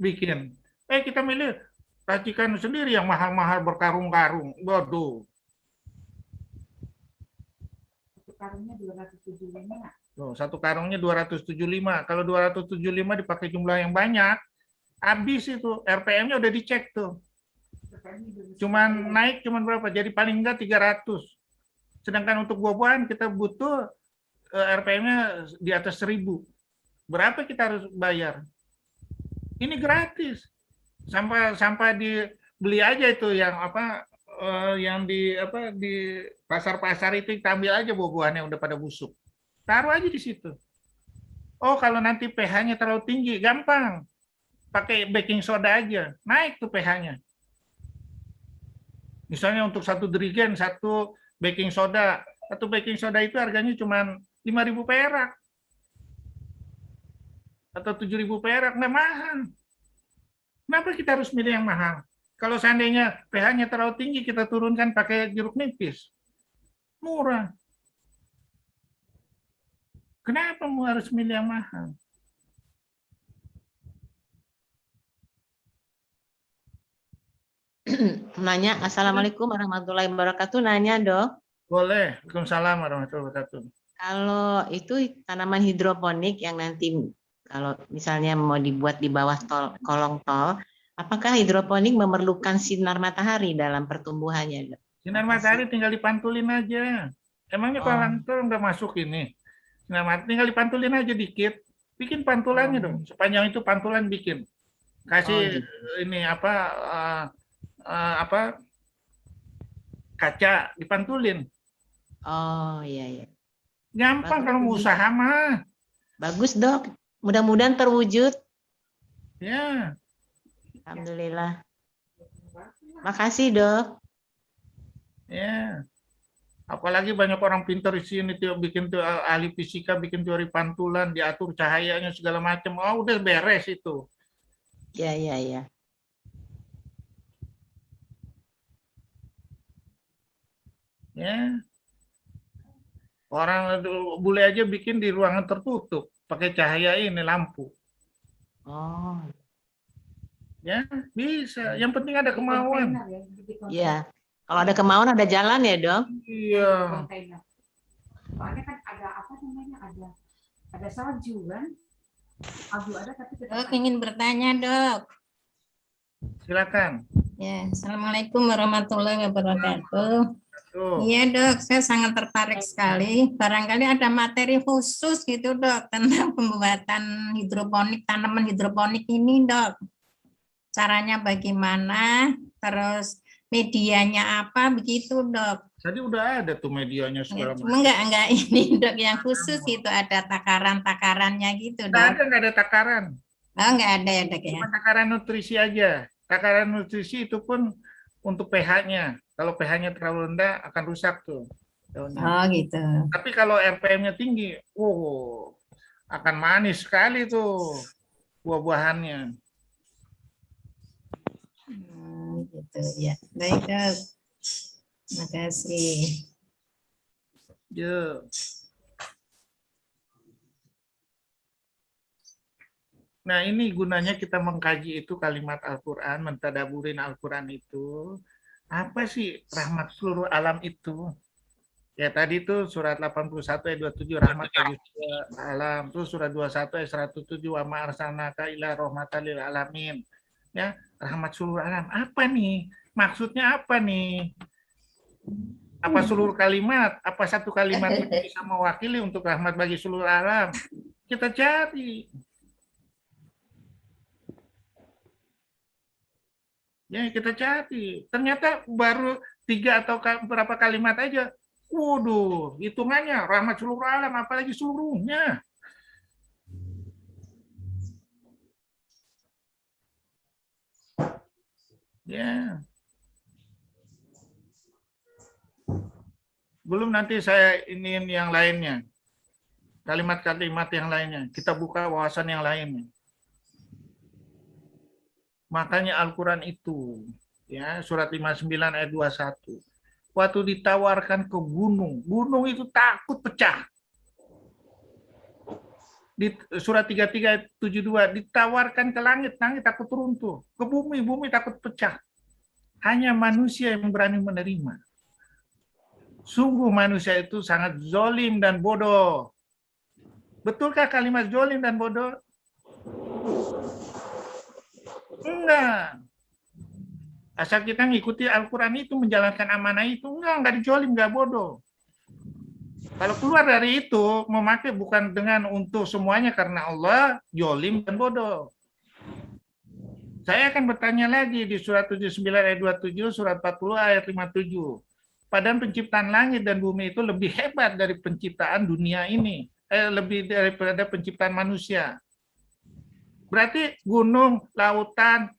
Bikin. Kita milih racikan sendiri yang mahal-mahal berkarung-karung. Waduh. Karungnya 275. Tuh, satu karungnya 275. Kalau 275 dipakai jumlah yang banyak, habis itu. RPM-nya udah dicek tuh. Cuman naik cuman berapa? Jadi paling enggak 300. Sedangkan untuk buah-buahan kita butuh RPM-nya di atas 1000. Berapa kita harus bayar? Ini gratis. Sampai dibeli aja itu yang apa yang di pasar-pasar itu kita ambil aja buah-buahan yang udah pada busuk. Taruh aja di situ. Oh, kalau nanti pH-nya terlalu tinggi, gampang. Pakai baking soda aja. Naik tuh pH-nya. Misalnya untuk satu dirigen, satu baking soda. Satu baking soda itu harganya cuma 5.000 perak. Atau 7.000 perak. Nggak mahal. Kenapa kita harus milih yang mahal? Kalau seandainya pH-nya terlalu tinggi, kita turunkan pakai jeruk nipis. Murah. Kenapa mu harus milih yang mahal? Nanya, Assalamualaikum warahmatullahi wabarakatuh. Nanya, Dok. Boleh. Waalaikumsalam warahmatullahi wabarakatuh. Kalau itu tanaman hidroponik yang nanti kalau misalnya mau dibuat di bawah kolong tol, apakah hidroponik memerlukan sinar matahari dalam pertumbuhannya, Dok? Sinar matahari tinggal dipantulin aja. Emangnya kolong tol nggak masuk ini? Sinar tinggal dipantulin aja dikit. Bikin pantulannya dong. Sepanjang itu pantulan bikin. Kasih gitu. ini kaca dipantulin. Oh iya. Gampang kalau mau usaha mah. Bagus, Dok. Mudah-mudahan terwujud. Ya. Alhamdulillah. Makasih, Dok. Ya. Apalagi banyak orang pintar di sini tuh bikin tuh ahli fisika bikin teori pantulan, diatur cahayanya segala macam. Oh, udah beres itu. Ya. Ya. Orang bule aja bikin di ruangan tertutup pakai cahaya ini lampu. Oh. Ya, bisa. Yang penting ada kemauan. Iya. Kalau ada kemauan ada jalan ya, Dok? Iya. Soalnya kan ada apa namanya? Ada salju kan? Salju ada tapi Dok, ingin bertanya, Dok. Silakan. Ya, Assalamualaikum warahmatullahi wabarakatuh. Tuh. Iya, Dok, saya sangat tertarik sekali. Barangkali ada materi khusus gitu, Dok, tentang pembuatan hidroponik, tanaman hidroponik ini, Dok. Caranya bagaimana? Terus medianya apa begitu, Dok? Tadi udah ada tuh medianya segala macam. Cuma enggak ini, Dok, yang khusus itu ada takaran-takarannya gitu, Dok. Nggak ada takaran. Oh, enggak ada ya, Dok ya. Cuma takaran nutrisi aja. Takaran nutrisi itu pun untuk pH-nya. Kalau pH-nya terlalu rendah akan rusak tuh daunnya. Oh, gitu. Tapi kalau RPM-nya tinggi, akan manis sekali tuh buah-buahannya. Gitu ya. Baik, Dok. Terima kasih. Ya. Nah, ini gunanya kita mengkaji itu kalimat Al-Quran, mentadaburin Al-Quran itu. Apa sih rahmat seluruh alam itu? Ya tadi itu surat 81 ayat 27 rahmat bagi seluruh alam. Terus surat 21 ayat 107 wa ma arsalnaka illa rahmatan lil alamin. Ya, rahmat seluruh alam. Apa nih? Maksudnya apa nih? Apa seluruh kalimat? Apa satu kalimat yang bisa mewakili untuk rahmat bagi seluruh alam? Kita cari. Ya, kita cari. Ternyata baru 3 atau berapa kalimat aja. Waduh, hitungannya rahmat seluruh alam, apalagi seluruhnya. Ya. Belum nanti saya ingin yang lainnya. Kalimat-kalimat yang lainnya. Kita buka wawasan yang lainnya. Makanya Al-Quran itu, ya, surat 59 ayat 21. Waktu ditawarkan ke gunung, gunung itu takut pecah. Di surat 33 ayat 72, ditawarkan ke langit, langit takut runtuh. Ke bumi, bumi takut pecah. Hanya manusia yang berani menerima. Sungguh manusia itu sangat zolim dan bodoh. Betulkah kalimat zolim dan bodoh? Enggak. Asal kita ngikuti Al-Quran itu, menjalankan amanah itu, enggak dizolim, enggak bodoh. Kalau keluar dari itu, memakai bukan dengan untuk semuanya karena Allah, zolim dan bodoh. Saya akan bertanya lagi di surat 79 ayat 27, surat 40 ayat 57. Padahal penciptaan langit dan bumi itu lebih hebat dari penciptaan dunia ini. Lebih daripada penciptaan manusia. Berarti gunung, lautan,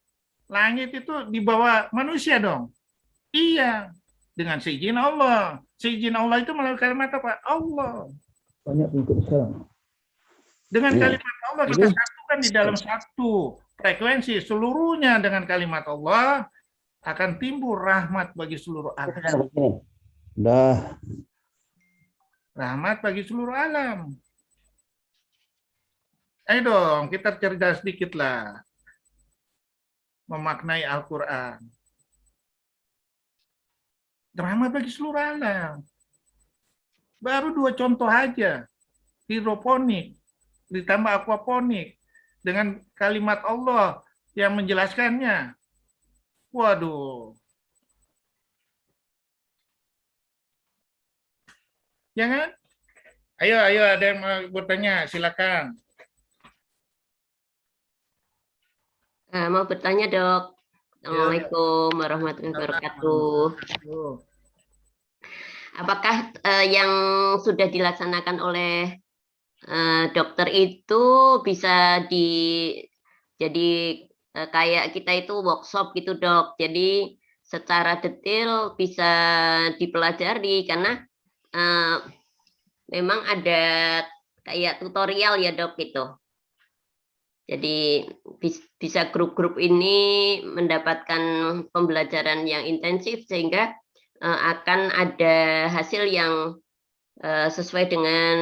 langit itu di bawah manusia dong? Iya. Dengan seizin Allah. Seizin Allah itu melalui kalimat apa? Allah. Banyak bentuk sekarang. Dengan kalimat Allah kita satukan di dalam satu frekuensi. Seluruhnya dengan kalimat Allah akan timbul rahmat bagi seluruh alam. Dah. Rahmat bagi seluruh alam. Ayo dong, kita cerdas sedikit lah. Memaknai Al-Quran. Rahmat bagi seluruh alam. Baru 2 contoh aja. Hidroponik, ditambah aquaponik. Dengan kalimat Allah yang menjelaskannya. Waduh. Jangan. Ayo, ada yang mau bertanya, silakan. Mau bertanya, Dok. Assalamualaikum warahmatullahi wabarakatuh. Apakah yang sudah dilaksanakan oleh dokter itu bisa jadi kayak kita itu workshop gitu, Dok. Jadi secara detail bisa dipelajari karena memang ada kayak tutorial ya, Dok, gitu. Jadi bisa grup-grup ini mendapatkan pembelajaran yang intensif sehingga akan ada hasil yang sesuai dengan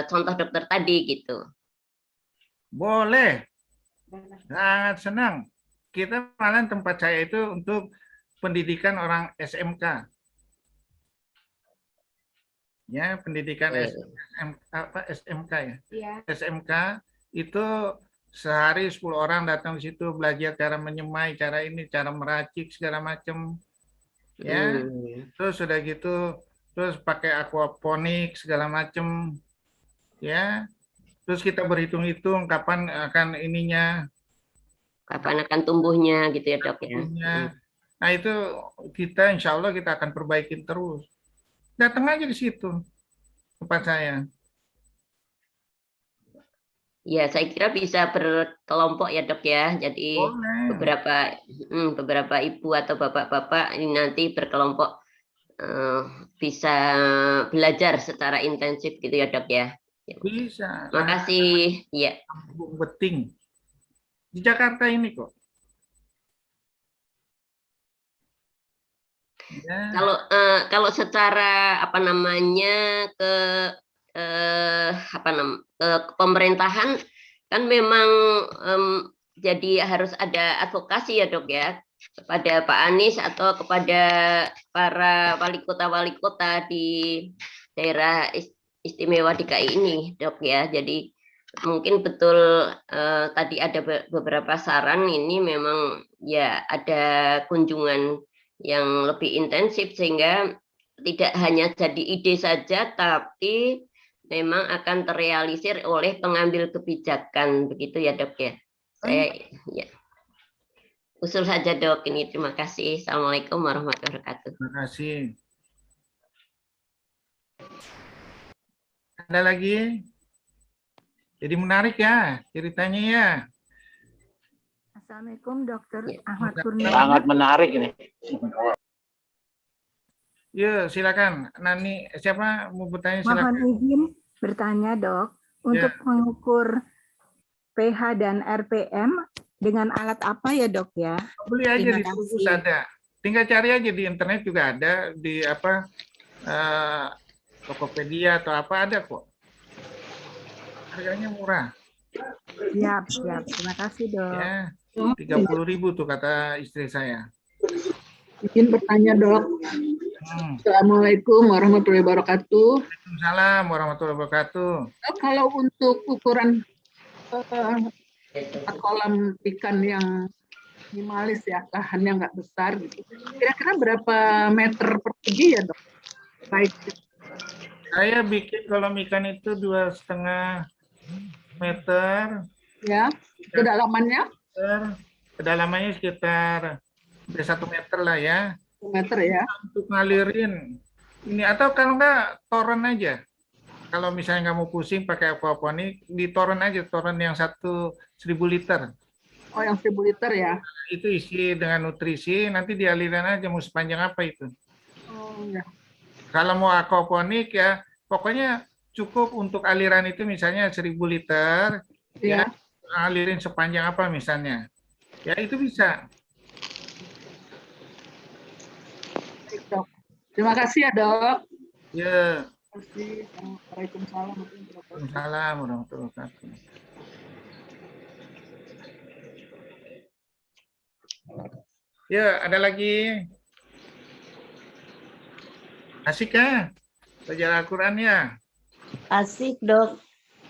contoh dokter tadi gitu. Boleh. Sangat senang. Kita malah tempat saya itu untuk pendidikan orang SMK. Ya, pendidikan SMK ya. Iya. SMK itu sehari 10 orang datang ke situ belajar cara menyemai, cara ini, cara meracik segala macam. Ya. Terus sudah gitu terus pakai aquaponik segala macam. Ya. Terus kita berhitung-hitung kapan akan ininya, kapan akan tumbuhnya gitu ya, Dok ya. Nah, itu kita insya Allah kita akan perbaikin terus. Datang aja ke situ tempat saya. Ya, saya kira bisa berkelompok ya, Dok ya. Jadi beberapa ibu atau bapak-bapak ini nanti berkelompok bisa belajar secara intensif gitu ya, Dok ya. Bisa. Makasih. Ya. Beting. Di Jakarta ini kok. Ya. Kalau secara apa namanya ke pemerintahan kan memang jadi harus ada advokasi ya, Dok ya, kepada Pak Anies atau kepada para wali kota di daerah istimewa DKI ini, Dok ya. Jadi mungkin betul tadi ada beberapa saran ini memang ya ada kunjungan yang lebih intensif sehingga tidak hanya jadi ide saja, tapi memang akan terrealisir oleh pengambil kebijakan, begitu ya Dok ya. Saya ya. Usul saja Dok ini. Terima kasih. Assalamualaikum warahmatullahi wabarakatuh. Terima kasih. Ada lagi? Jadi menarik ya ceritanya ya. Assalamualaikum Dr. Ya. Ahmad Kurniawan. Sangat menarik ini. Ya, silakan. Nani, siapa mau bertanya Mohon silakan. izin bertanya Dok, untuk mengukur pH dan RPM dengan alat apa ya Dok ya? Beli aja Terima di kasih. Tugus ada. Tinggal cari aja di internet juga ada, di apa Tokopedia atau apa ada kok. Harganya murah. Siap. Terima kasih Dok. Ya, 30.000 tuh kata istri saya. Izin bertanya Dok. Assalamualaikum warahmatullahi wabarakatuh. Waalaikumsalam warahmatullahi wabarakatuh. Dok, kalau untuk ukuran kolam ikan yang minimalis ya, lahannya nggak besar gitu. Kira-kira berapa meter persegi ya Dok? Baik. Saya bikin kolam ikan itu 2,5 meter. Ya, kedalamannya? Kedalamannya sekitar 1 meter lah ya. 1 meter ya. Untuk ngalirin ini, atau kalau enggak toren aja. Kalau misalnya nggak mau pusing pakai aquaponik, di toren aja, toren yang 1.000 liter. Oh, yang 1.000 liter ya? Itu isi dengan nutrisi, nanti dialirin aja mau sepanjang apa itu. Oh ya. Kalau mau aquaponik ya, pokoknya cukup untuk aliran itu misalnya 1.000 liter, ya, alirin sepanjang apa misalnya. Ya itu bisa. Baik, Dok. Terima kasih ya Dok. Ya. Waalaikumsalam. Waalaikumsalam warahmatullahi wabarakatuh. Ya, ada lagi. Asik ya? Belajar Al-Quran ya? Asik Dok.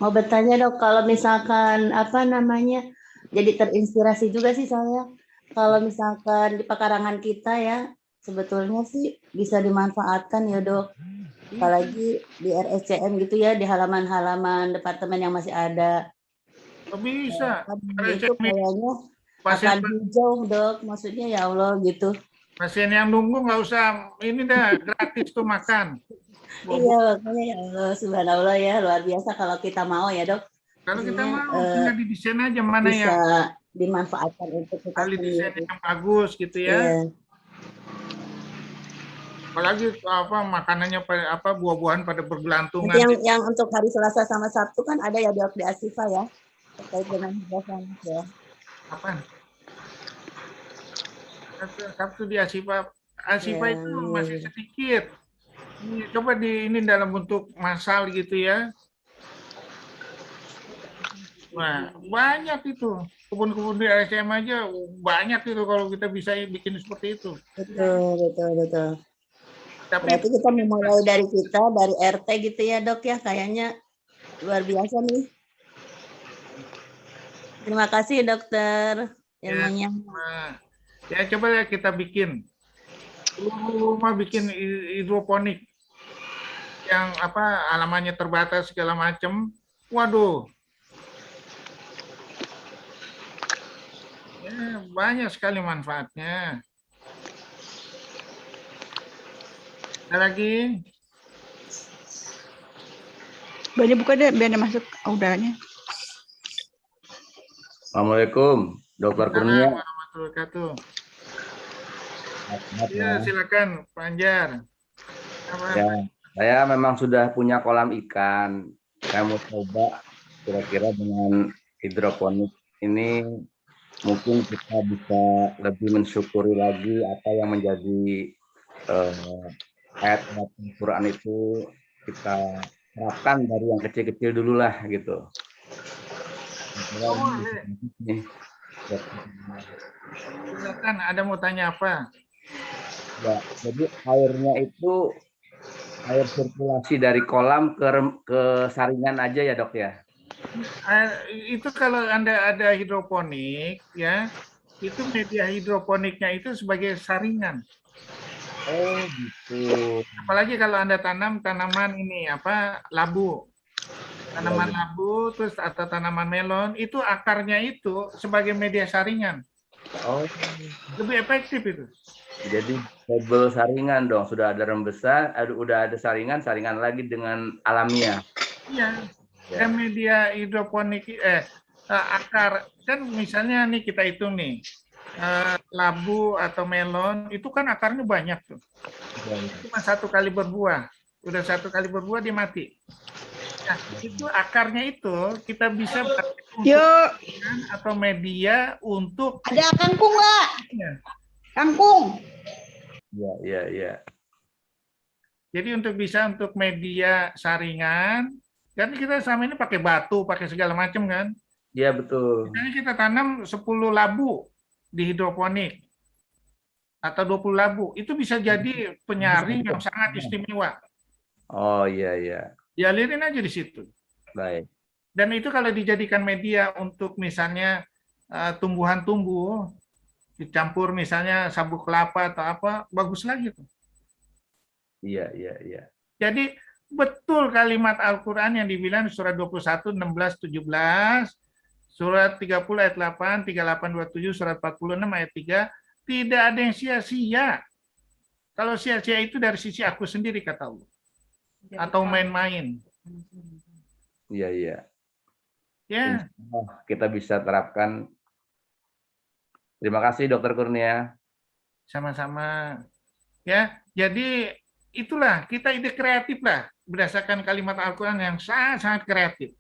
Mau bertanya Dok, kalau misalkan apa namanya, jadi terinspirasi juga sih saya. Kalau misalkan di pekarangan kita ya, sebetulnya sih bisa dimanfaatkan ya Dok. Apalagi di RSCM gitu ya, di halaman-halaman departemen yang masih ada. Bisa. Itu kayaknya akan hijau Dok, maksudnya ya Allah gitu. Pasien yang nunggu nggak usah, ini dah gratis tuh makan. Iya, makanya ya Allah, subhanallah ya, luar biasa kalau kita mau ya Dok. Kalau kita mau, tinggal didesain aja mana bisa yang dimanfaatkan untuk kita kali desain sendiri. yang bagus gitu ya. Iya. Apalagi apa makanannya apa buah-buahan pada bergelantungan. Yang untuk hari Selasa sama Sabtu kan ada ya Dok di Asifa ya, terkait dengan hidroponik ya. Apa? Sabtu di Asifa itu masih sedikit. Ini, coba ini dalam bentuk massal gitu ya. Nah, banyak itu. Kebun-kebun di RSCM aja banyak itu kalau kita bisa bikin seperti itu. Betul. Tapi berarti kita memulai dari kita, dari RT gitu ya Dok ya, kayaknya luar biasa nih. Terima kasih Dokter ilmunya. Ya coba ya kita bikin. Rumah bikin hidroponik yang apa halamannya terbatas segala macam. Waduh. Ya, banyak sekali manfaatnya. Ada lagi? Banyak buka deh, biar masuk audanya. Assalamualaikum, Dr. Kurnia. Warahmatullahi wabarakatuh. Ya, silakan, Pak Anjar. Ya, saya memang sudah punya kolam ikan. Saya mau coba kira-kira dengan hidroponik ini mungkin kita bisa lebih mensyukuri lagi apa yang menjadi ayat Al-Quran itu kita terapkan dari yang kecil-kecil dulu lah gitu. Silakan, ada mau tanya apa? Ya, jadi airnya itu air sirkulasi dari kolam ke saringan aja ya Dok ya? Itu kalau Anda ada hidroponik ya, itu media hidroponiknya itu sebagai saringan. Oh, gitu. Apalagi kalau Anda tanam tanaman ini apa labu. Tanaman labu terus atau tanaman melon itu akarnya itu sebagai media saringan. Oh, Lebih efektif itu. jadi double saringan dong. Sudah ada rembesan, udah ada saringan, saringan lagi dengan alamiah. Iya. Dan media hidroponik akar kan misalnya nih kita hitung nih labu atau melon itu kan akarnya banyak tuh. Cuma 1 kali berbuah. Udah 1 kali berbuah dia mati. Nah, itu akarnya itu kita bisa atau media untuk Ada kangkung nggak? Kangkung. Iya. Jadi untuk media saringan, kan kita selama ini pakai batu, pakai segala macam kan. Iya, betul. Misalnya kita tanam 10 labu di hidroponik atau 20 labu, itu bisa jadi penyaring yang sangat istimewa. Oh, iya. Dialirin aja di situ. Baik. Dan itu kalau dijadikan media untuk misalnya tumbuhan tumbuh, dicampur misalnya sabuk kelapa atau apa, bagus lagi tuh. Iya. Jadi betul kalimat Al-Quran yang dibilang surat 21, 16, 17, surat 30 ayat 8, 38, 27, surat 46 ayat 3, tidak ada yang sia-sia. Kalau sia-sia itu dari sisi aku sendiri kata Allah. Atau main-main. Iya. Ya. Kita bisa terapkan. Terima kasih Dokter Kurnia. Sama-sama. Ya, jadi itulah kita ide kreatif lah berdasarkan kalimat Al-Quran yang sangat-sangat kreatif.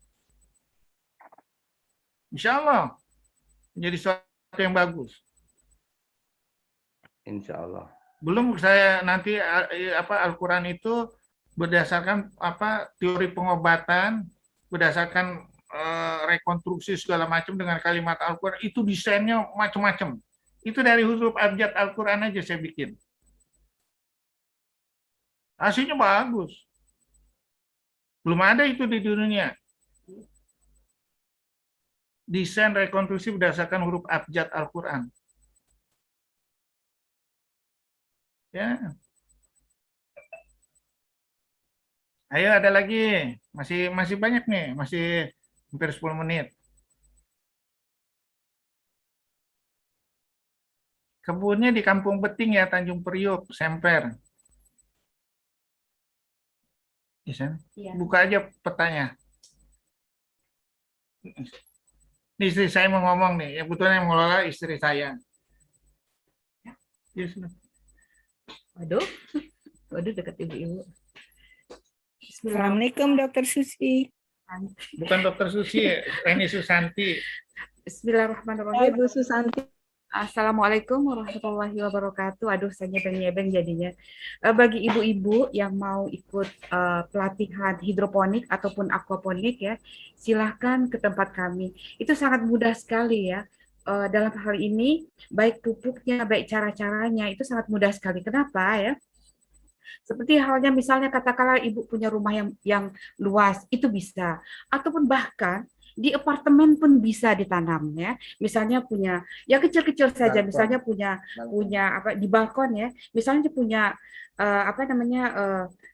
Insya Allah menjadi sesuatu yang bagus. Insya Allah. Belum saya nanti Al-Quran itu berdasarkan teori pengobatan, berdasarkan rekonstruksi segala macam dengan kalimat Al-Quran, itu desainnya macam-macam. Itu dari huruf abjad Al-Quran aja saya bikin. Hasilnya bagus. Belum ada itu di dunia. Desain rekonstruksi berdasarkan huruf abjad Al-Quran. Ya. Ayo ada lagi. Masih banyak nih, masih hampir 10 menit. Kebunnya di Kampung Beting ya, Tanjung Priok, Semper. Iya. Buka aja petanya. Ini istri saya mau ngomong nih, yang kebetulan yang mengelola istri saya. Yes. Waduh dekat ibu-ibu. Assalamualaikum Dokter Susi. Bukan Dokter Susi, Reni Susanti. Bismillahirrahmanirrahim. Ibu Susanti. Assalamualaikum warahmatullahi wabarakatuh. Aduh, saya nyebeng-nyebeng jadinya. Bagi ibu-ibu yang mau ikut pelatihan hidroponik ataupun aquaponik ya, silahkan ke tempat kami. Itu sangat mudah sekali ya. Dalam hal ini, baik pupuknya, baik cara-caranya, itu sangat mudah sekali. Kenapa ya? Seperti halnya misalnya katakanlah ibu punya rumah yang luas, itu bisa. Ataupun bahkan di apartemen pun bisa ditanam ya. Misalnya punya ya kecil-kecil saja, misalnya punya apa di balkon ya. Misalnya punya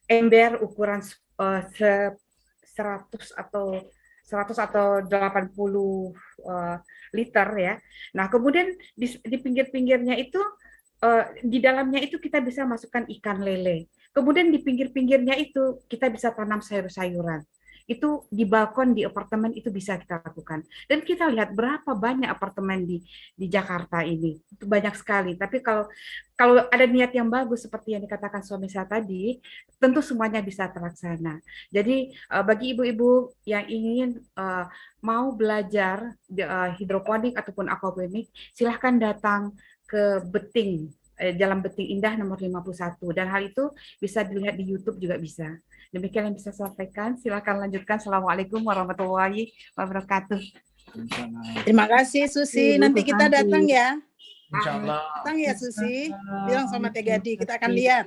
ember ukuran 100 atau 80 liter ya. Nah, kemudian di pinggir-pinggirnya itu di dalamnya itu kita bisa masukkan ikan lele. Kemudian di pinggir-pinggirnya itu kita bisa tanam sayur-sayuran. Itu di balkon di apartemen itu bisa kita lakukan. Dan kita lihat berapa banyak apartemen di Jakarta ini. Itu banyak sekali. Tapi kalau ada niat yang bagus seperti yang dikatakan suami saya tadi, tentu semuanya bisa terlaksana. Jadi bagi ibu-ibu yang ingin mau belajar hidroponik ataupun aquaponik, silahkan datang ke Beting, Jalan Beting Indah nomor 51. Dan hal itu bisa dilihat di YouTube juga bisa. Demikian yang bisa saya sampaikan. Silakan lanjutkan. Assalamualaikum warahmatullahi wabarakatuh. Terima kasih Susi. Nanti kita datang ya. Insyaallah. Datang ya Susi. Bilang sama Tegadi, kita akan lihat.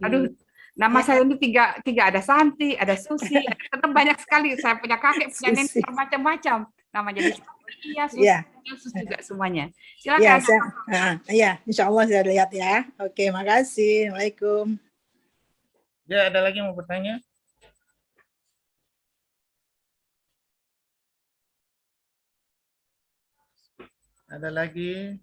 Aduh, nama saya ini tiga ada Santi, ada Susi, tetap banyak sekali. Saya punya kakek, punya nenek, macam-macam. Nama jadi Iya, sus, Iya. sus juga semuanya. Iya, Silakan. iya, insya Allah saya lihat ya. Oke, makasih. Waalaikumsalam. Ya, ada lagi yang mau bertanya? Ada lagi?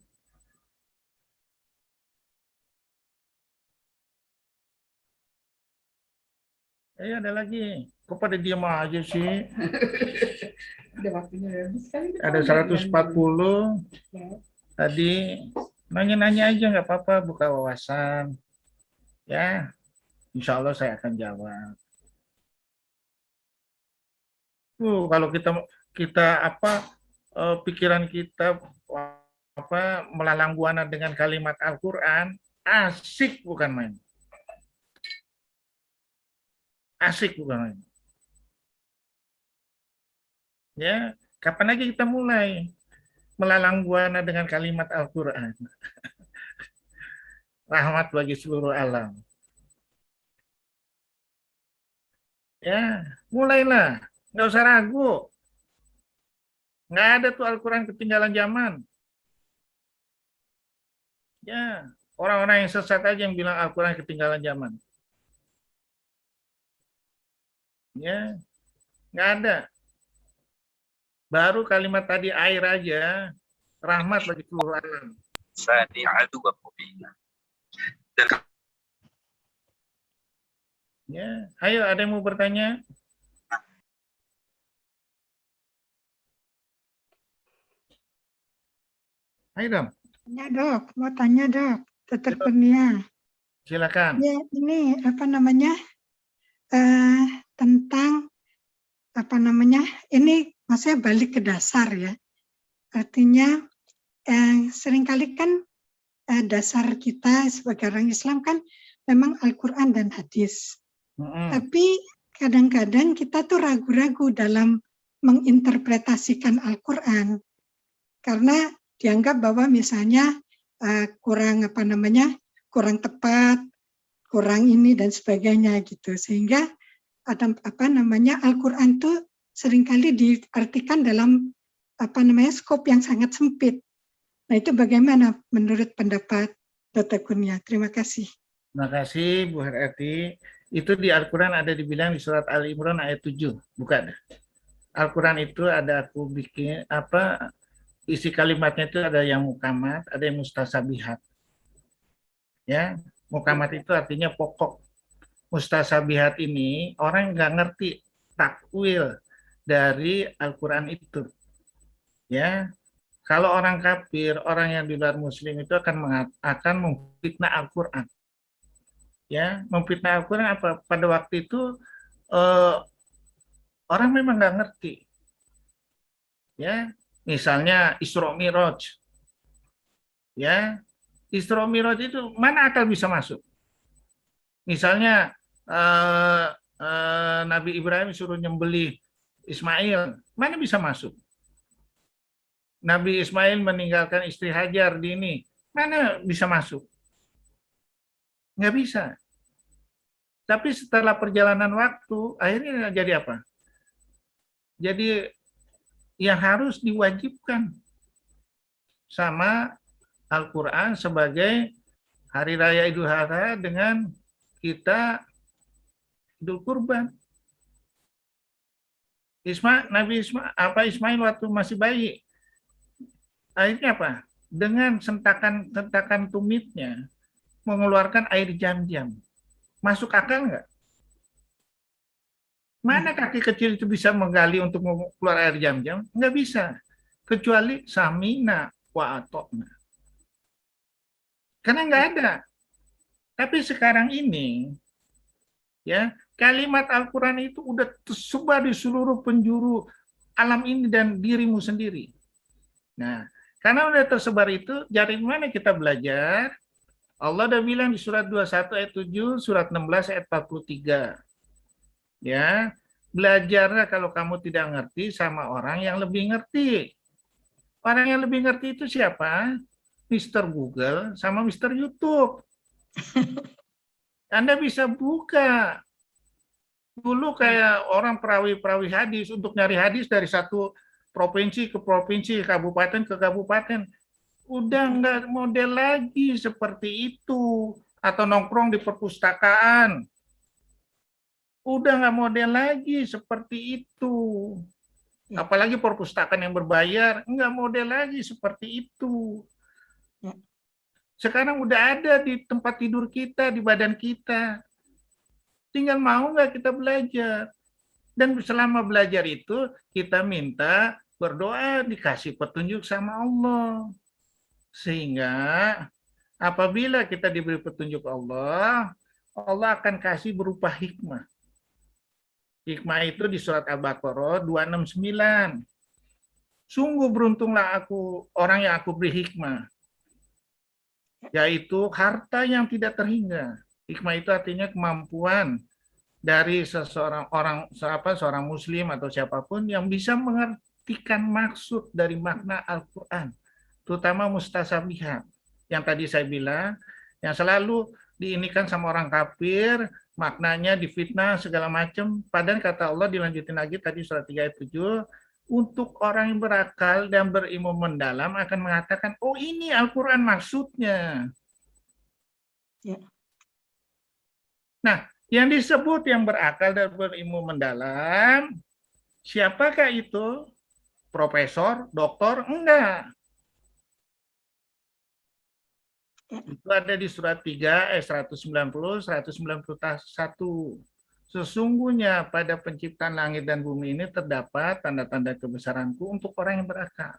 Ada lagi. Kok pada diam aja sih? Udah waktunya habis kali. Ada 140. Tadi nanya-nanya aja nggak apa-apa, buka wawasan. Ya, insya Allah saya akan jawab. Kalau kita pikiran kita melalang buana dengan kalimat Al-Quran, asik bukan main. Asik bukan main. Ya, kapan lagi kita mulai melalang buana dengan kalimat Al-Quran? Rahmat bagi seluruh alam. Ya, mulailah. Nggak usah ragu. Nggak ada tuh Al-Quran ketinggalan zaman. Ya, orang-orang yang sesat aja yang bilang Al-Quran ketinggalan zaman. Ya, nggak ada. Baru kalimat tadi air aja, rahmat bagi seluruh alam. Ya, ayo ada yang mau bertanya? Ayo dong. Ya dok, mau tanya dok, Dr. Kurnia. Silakan. Ya ini apa namanya tentang apa namanya ini maksudnya balik ke dasar ya. Artinya seringkali kan dasar kita sebagai orang Islam kan memang Al-Quran dan hadis. Tapi kadang-kadang kita tuh ragu-ragu dalam menginterpretasikan Al-Quran karena dianggap bahwa misalnya kurang apa namanya kurang tepat, kurang ini dan sebagainya gitu, sehingga ada apa namanya Al-Quran tuh seringkali diartikan dalam apa namanya skop yang sangat sempit. Nah itu bagaimana menurut pendapat Dr. Kurnia? Terima kasih. Terima kasih Bu Herati. Itu di Al-Quran ada dibilang di surat Al-Imran ayat 7, bukan? Al-Quran itu ada aku bikin isi kalimatnya itu ada yang mukamat, ada yang mustasabihat. Ya, mukamat itu artinya pokok. Mustasabihat ini orang nggak ngerti takwil dari Al-Quran itu. Ya, kalau orang kafir, orang yang di luar Muslim itu akan memfitnah Al-Quran. Ya, memfitnah Al-Quran apa? Pada waktu itu orang memang nggak ngerti. Ya, misalnya Isra Mi'raj. Ya, Isra Mi'raj itu mana akal bisa masuk? Misalnya Nabi Ibrahim suruh nyembelih Ismail, mana bisa masuk? Nabi Ismail meninggalkan istri Hajar di ini, mana bisa masuk? Nggak bisa. Tapi setelah perjalanan waktu, akhirnya jadi apa? Jadi yang harus diwajibkan sama Al-Quran sebagai Hari Raya Idul Adha dengan kita Idul Kurban. Nabi Ismail waktu masih bayi, akhirnya apa? Dengan sentakan tumitnya mengeluarkan air jam-jam. Masuk akal nggak? Mana kaki kecil itu bisa menggali untuk keluar air jam-jam? Nggak bisa. Kecuali samina wa atokna. Karena nggak ada. Tapi sekarang ini, ya kalimat Al-Quran itu udah tersebar di seluruh penjuru alam ini dan dirimu sendiri. Nah, karena udah tersebar itu, dari mana kita belajar? Allah udah bilang di surat 21 ayat 7, surat 16 ayat 43. Ya, belajarlah kalau kamu tidak ngerti sama orang yang lebih ngerti. Orang yang lebih ngerti itu siapa? Mr. Google sama Mr. YouTube. Anda bisa buka. Dulu kayak orang perawi-perawi hadis, untuk nyari hadis dari satu provinsi ke provinsi, kabupaten ke kabupaten. Udah nggak model lagi seperti itu. Atau nongkrong di perpustakaan. Udah nggak model lagi seperti itu. Apalagi perpustakaan yang berbayar, nggak model lagi seperti itu. Sekarang udah ada di tempat tidur kita, di badan kita. Tinggal mau nggak kita belajar. Dan selama belajar itu, kita minta berdoa, dikasih petunjuk sama Allah. Sehingga apabila kita diberi petunjuk Allah, Allah akan kasih berupa hikmah. Hikmah itu di surat Al-Baqarah 269. Sungguh beruntunglah aku, orang yang aku beri hikmah. Yaitu harta yang tidak terhingga. Hikmah itu artinya kemampuan dari seorang muslim atau siapapun yang bisa mengartikan maksud dari makna Al-Quran. Terutama mustasabihat. Yang tadi saya bilang, yang selalu diinikan sama orang kafir, maknanya difitnah segala macam. Padahal kata Allah dilanjutin lagi tadi surat 3 ayat 7, untuk orang yang berakal dan berilmu mendalam akan mengatakan, oh ini Al-Quran maksudnya. Nah, yang disebut yang berakal dan berilmu mendalam, siapakah itu? Profesor, doktor? Enggak. Itu ada di surat 3 ayat 190, 191. Sesungguhnya pada penciptaan langit dan bumi ini terdapat tanda-tanda kebesaranku untuk orang yang berakal.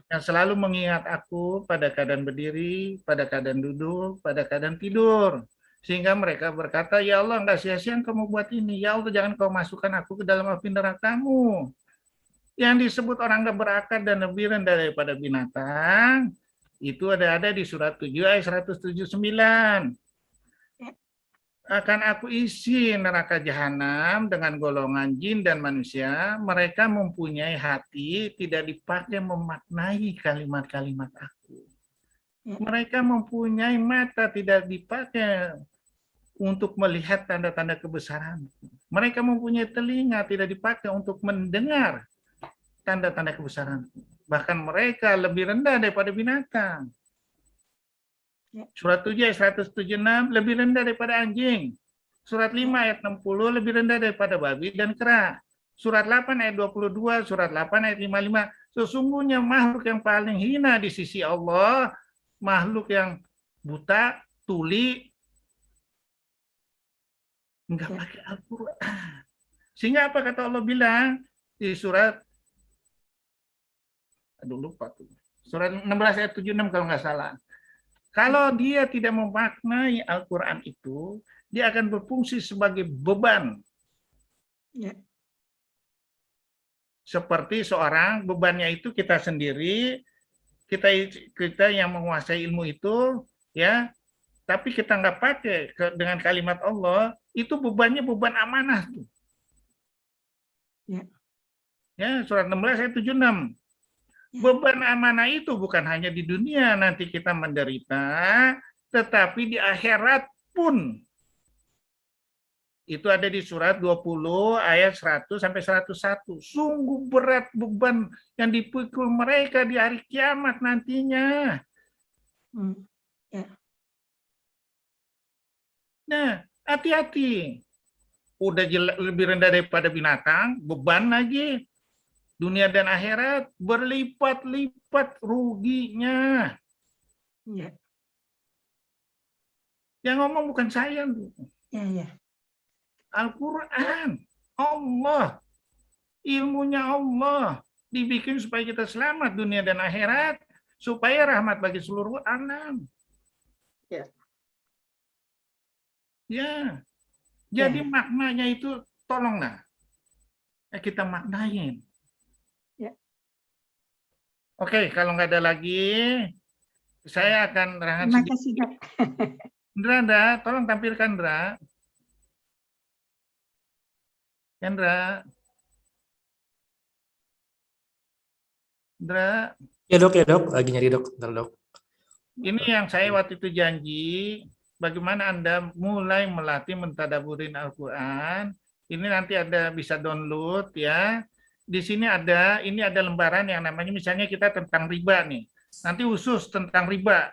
Yang selalu mengingat aku pada keadaan berdiri, pada keadaan duduk, pada keadaan tidur. Sehingga mereka berkata, ya Allah, enggak sia-sia kamu buat ini. Ya Allah, jangan kau masukkan aku ke dalam api neraka-Mu. Yang disebut orang enggak berakal dan lebih rendah daripada binatang, itu ada di surat 7 ayat 179. Akan aku isi neraka jahanam dengan golongan jin dan manusia, mereka mempunyai hati tidak dipakai memaknai kalimat-kalimat aku. Mereka mempunyai mata tidak dipakai untuk melihat tanda-tanda kebesaran. Mereka mempunyai telinga tidak dipakai untuk mendengar tanda-tanda kebesaran. Bahkan mereka lebih rendah daripada binatang. Surat 7 ayat 176 lebih rendah daripada anjing. Surat 5 ayat 60 lebih rendah daripada babi dan kera. Surat 8 ayat 22, surat 8 ayat 55. Sesungguhnya makhluk yang paling hina di sisi Allah, makhluk yang buta, tuli, enggak pakai Al-Quran. Sehingga apa kata Allah bilang di surat, aduh lupa tuh, surat 16 ayat 76 kalau nggak salah. Kalau dia tidak memaknai Al-Quran itu, dia akan berfungsi sebagai beban. Seperti seorang, bebannya itu kita sendiri, kita yang menguasai ilmu itu, ya, tapi kita nggak pakai dengan kalimat Allah, itu bebannya beban amanah tuh. Ya, surat 16 ayat 76. Beban amanah itu bukan hanya di dunia nanti kita menderita, tetapi di akhirat pun. Itu ada di surat 20 ayat 100 sampai 101. Sungguh berat beban yang dipikul mereka di hari kiamat nantinya. Nah, hati-hati. Udah lebih rendah daripada binatang, beban lagi. Dunia dan akhirat berlipat-lipat ruginya. Yang ngomong bukan saya. Al-Quran, Allah, ilmunya Allah. Dibikin supaya kita selamat dunia dan akhirat. Supaya rahmat bagi seluruh alam. Ya. Jadi maknanya itu tolonglah. Kita maknain. Oke, kalau nggak ada lagi, saya akan terangkan sedikit. Ndra, tolong tampilkan, Ndra. Ndra. Ya dok, lagi nyari dok. Bentar, dok. Ini yang saya waktu itu janji, bagaimana Anda mulai melatih mentadaburin Al-Quran. Ini nanti ada bisa download ya. di sini ada, ini ada lembaran yang namanya misalnya kita tentang riba nih. Nanti khusus tentang riba.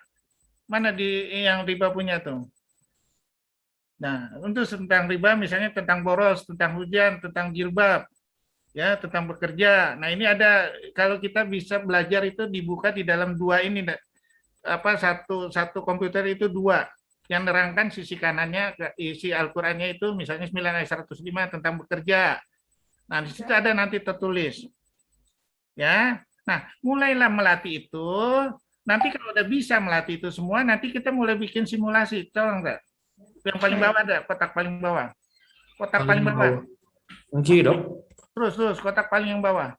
Mana di yang riba punya tuh? Nah, untuk tentang riba misalnya tentang boros, tentang hujan, tentang jilbab, ya, tentang bekerja. Nah, ini ada, kalau kita bisa belajar itu dibuka di dalam dua ini, apa, satu komputer itu dua, yang nerangkan sisi kanannya, isi Al-Qur'annya itu misalnya 9 ayat 105 tentang bekerja. Nah, di situ ada nanti tertulis. Ya. Nah, mulailah melatih itu. Nanti kalau udah bisa melatih itu semua, nanti kita mulai bikin simulasi. Tolong enggak? Yang paling bawah ada, kotak paling bawah. Kotak paling bawah. Kunci, Dok. Terus, kotak paling yang bawah.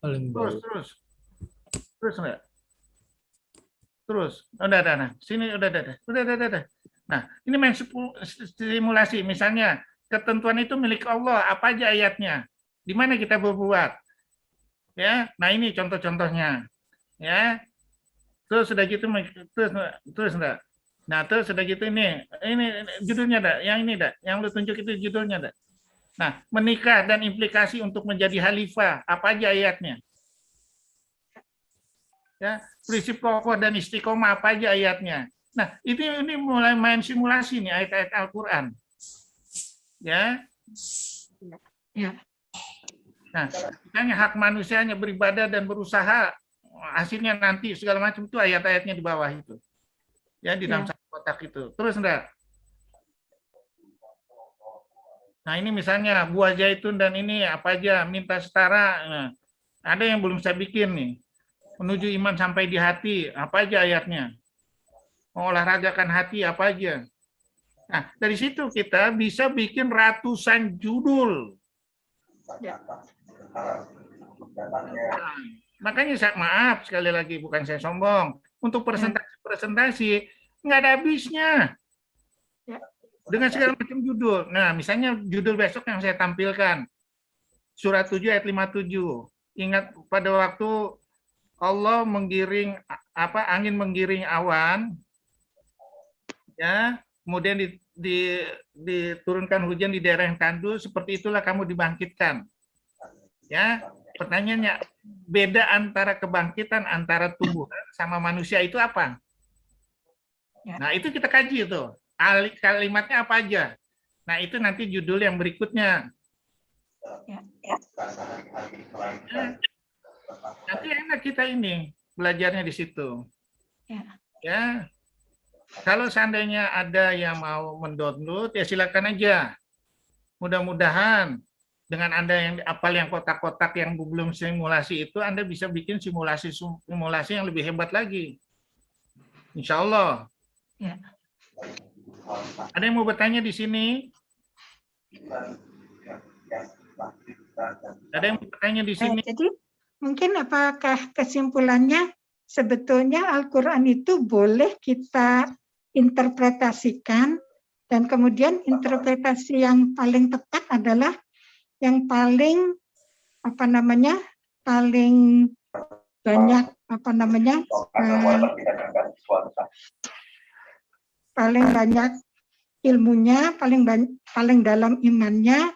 Paling bawah. Terus enggak? Terus. Udah. Nah, sini udah. Nah, ini main simulasi. Misalnya, ketentuan itu milik Allah. Apa aja ayatnya? Di mana kita berbuat? Ya, nah ini contoh-contohnya. Ya. Terus sudah gitu, terus enggak? Nah, terus sudah gitu ini judulnya dah, yang ini dah, yang lu tunjuk itu judulnya dah. Nah, menikah dan implikasi untuk menjadi khalifah, apa aja ayatnya? Ya, prinsip kokoh dan istiqomah apa aja ayatnya? Nah, ini mulai main simulasi nih ayat-ayat Al-Qur'an. Ya. Ya. Nah, misalnya hak manusianya beribadah dan berusaha, hasilnya nanti segala macam itu ayat-ayatnya di bawah itu. Ya, di dalam satu kotak itu. Terus enggak? Nah, ini misalnya buah zaitun dan ini apa aja, minta setara. Nah, ada yang belum saya bikin nih. Menuju iman sampai di hati, apa aja ayatnya? Mengolahragakan hati, apa aja? Nah, dari situ kita bisa bikin ratusan judul. Ya. Nah, makanya saya maaf sekali lagi, bukan saya sombong. Untuk presentasi nggak ada habisnya. Dengan segala macam judul. Nah, misalnya judul besok yang saya tampilkan. Surat 7 ayat 57. Ingat pada waktu Allah angin menggiring awan, ya, kemudian diturunkan hujan di daerah yang tandus, seperti itulah kamu dibangkitkan. Ya, pertanyaannya, beda antara kebangkitan antara tumbuhan sama manusia itu apa? Nah, itu kita kaji itu. Kalimatnya apa aja? Nah, itu nanti judul yang berikutnya. Nanti enak kita ini belajarnya di situ. Ya. Kalau seandainya ada yang mau mendownload, ya silakan aja. Mudah-mudahan dengan Anda yang apal yang kotak-kotak yang belum simulasi itu, Anda bisa bikin simulasi yang lebih hebat lagi. Insya Allah. Ya. Ada yang mau bertanya di sini? Ada yang mau bertanya di sini? Jadi mungkin apakah kesimpulannya sebetulnya Al-Quran itu boleh kita interpretasikan, dan kemudian interpretasi yang paling tepat adalah yang paling paling banyak paling banyak ilmunya, paling dalam imannya,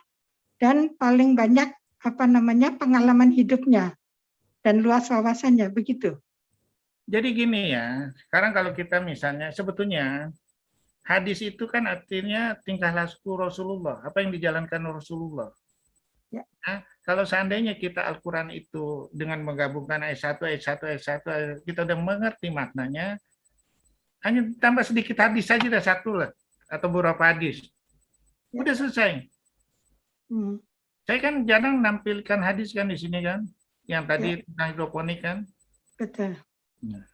dan paling banyak pengalaman hidupnya dan luas wawasannya, begitu. Jadi gini ya, sekarang kalau kita misalnya sebetulnya hadis itu kan artinya tingkah laku Rasulullah, apa yang dijalankan Rasulullah. Ya. Nah, kalau seandainya kita Al-Quran itu dengan menggabungkan ayat 1, kita udah mengerti maknanya, hanya tambah sedikit hadis saja dah satu lah, atau beberapa hadis. Udah selesai. Saya kan jarang nampilkan hadis kan di sini kan, yang tadi tentang hidroponik kan. Betul. Nah.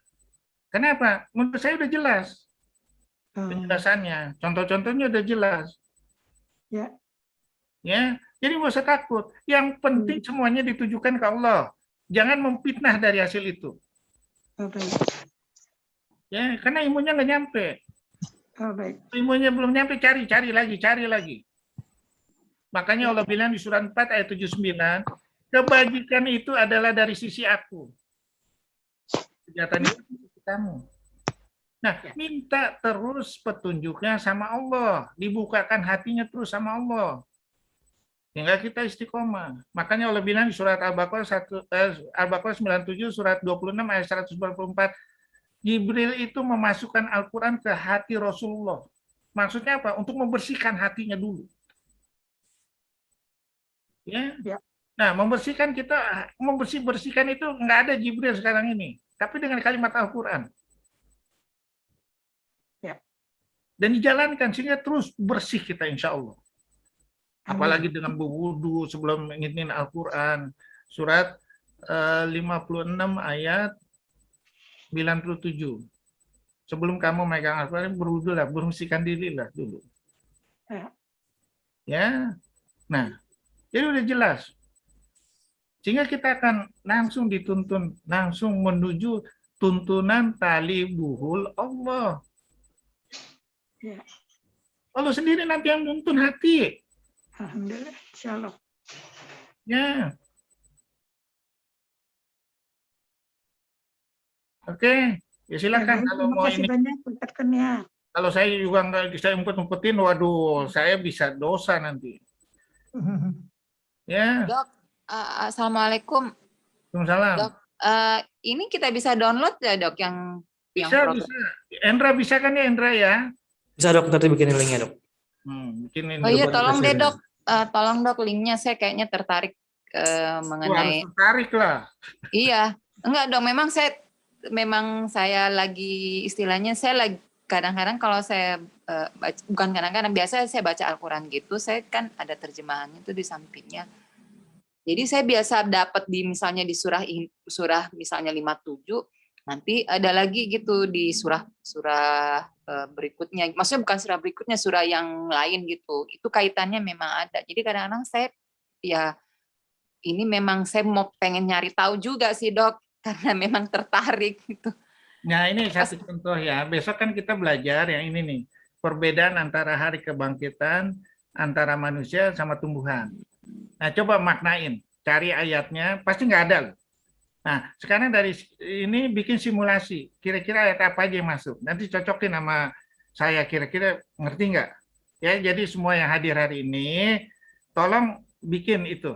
Kenapa? Menurut saya udah jelas penjelasannya, contoh-contohnya udah jelas. Ya. Ya, jadi nggak usah takut. Yang penting semuanya ditujukan ke Allah. Jangan memfitnah dari hasil itu. Ya, karena ilmunya nggak nyampe. Ilmunya belum nyampe, cari lagi. Makanya Allah bilang di surat 4 ayat 79, kebajikan itu adalah dari sisi aku. Kejahatan itu dari sisi kamu. Nah, minta terus petunjuknya sama Allah. Dibukakan hatinya terus sama Allah. Sehingga kita istiqomah. Makanya Allah bilang di surat Al-Baqarah 97, surat 26 ayat 144, Jibril itu memasukkan Al-Quran ke hati Rasulullah. Maksudnya apa? Untuk membersihkan hatinya dulu. Ya. Nah, membersihkan itu nggak ada Jibril sekarang ini, tapi dengan kalimat Al-Quran. Dan dijalankan sehingga terus bersih kita insya Allah. Apalagi dengan berwudu sebelum nginin Al-Quran. Surat 56 ayat 97. Sebelum kamu megang Al-Quran, berwudu lah, bersihkan diri lah dulu. Ya. Nah, jadi udah jelas. Sehingga kita akan langsung dituntun, langsung menuju tuntunan talibuhul Allah. Allah sendiri nanti yang menuntun hati. Alhamdulillah, insya Allah. Ya. Oke, ya silakan kalau mau ini. Banyak, kalau saya juga nggak bisa umpet-umpetin, waduh, saya bisa dosa nanti. Ya. Dok, assalamualaikum. Waalaikumsalam. Dok, ini kita bisa download ya dok yang bisa. Endra bisa kan ya Endra ya? Bisa dok, nanti bikinin linknya dok. Bikinin. Oh iya, tolong deh dok, tolong dok linknya, saya kayaknya tertarik mengenai. Harus tertarik lah. Iya, enggak dong, memang saya lagi istilahnya saya lagi kadang-kadang kalau saya bukan kadang-kadang biasa saya baca Al-Quran gitu, saya kan ada terjemahannya itu di sampingnya. Jadi saya biasa dapat misalnya di surah misalnya 57, nanti ada lagi gitu di surah berikutnya. Maksudnya bukan surah berikutnya, surah yang lain gitu. Itu kaitannya memang ada. Jadi kadang-kadang saya ini memang saya mau pengen nyari tahu juga sih dok, karena memang tertarik gitu. Nah ini satu contoh ya. Besok kan kita belajar yang ini nih, perbedaan antara hari kebangkitan antara manusia sama tumbuhan. Nah, coba maknain, cari ayatnya, pasti nggak ada loh. Nah, sekarang dari ini bikin simulasi, kira-kira ayat apa aja yang masuk. Nanti cocokin sama saya, kira-kira ngerti nggak? Ya, jadi semua yang hadir hari ini, tolong bikin itu.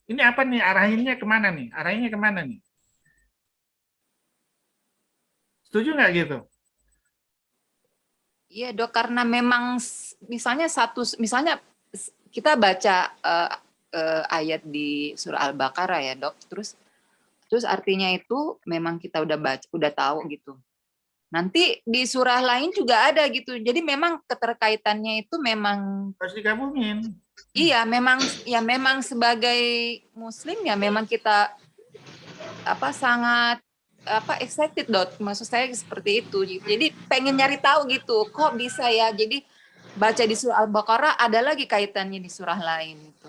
Ini apa nih, arahinnya kemana nih? Arahinnya kemana nih? Setuju nggak gitu? Iya dok, karena memang misalnya kita baca ayat di surah Al-Baqarah ya dok, terus artinya itu memang kita udah tahu gitu. Nanti di surah lain juga ada gitu. Jadi memang keterkaitannya itu memang harus digabungin. Iya, memang sebagai muslim ya memang kita sangat excited dok. Maksud saya seperti itu. Jadi pengen nyari tahu gitu. Kok bisa ya? Jadi baca di surah Al-Baqarah ada lagi kaitannya di surah lain itu.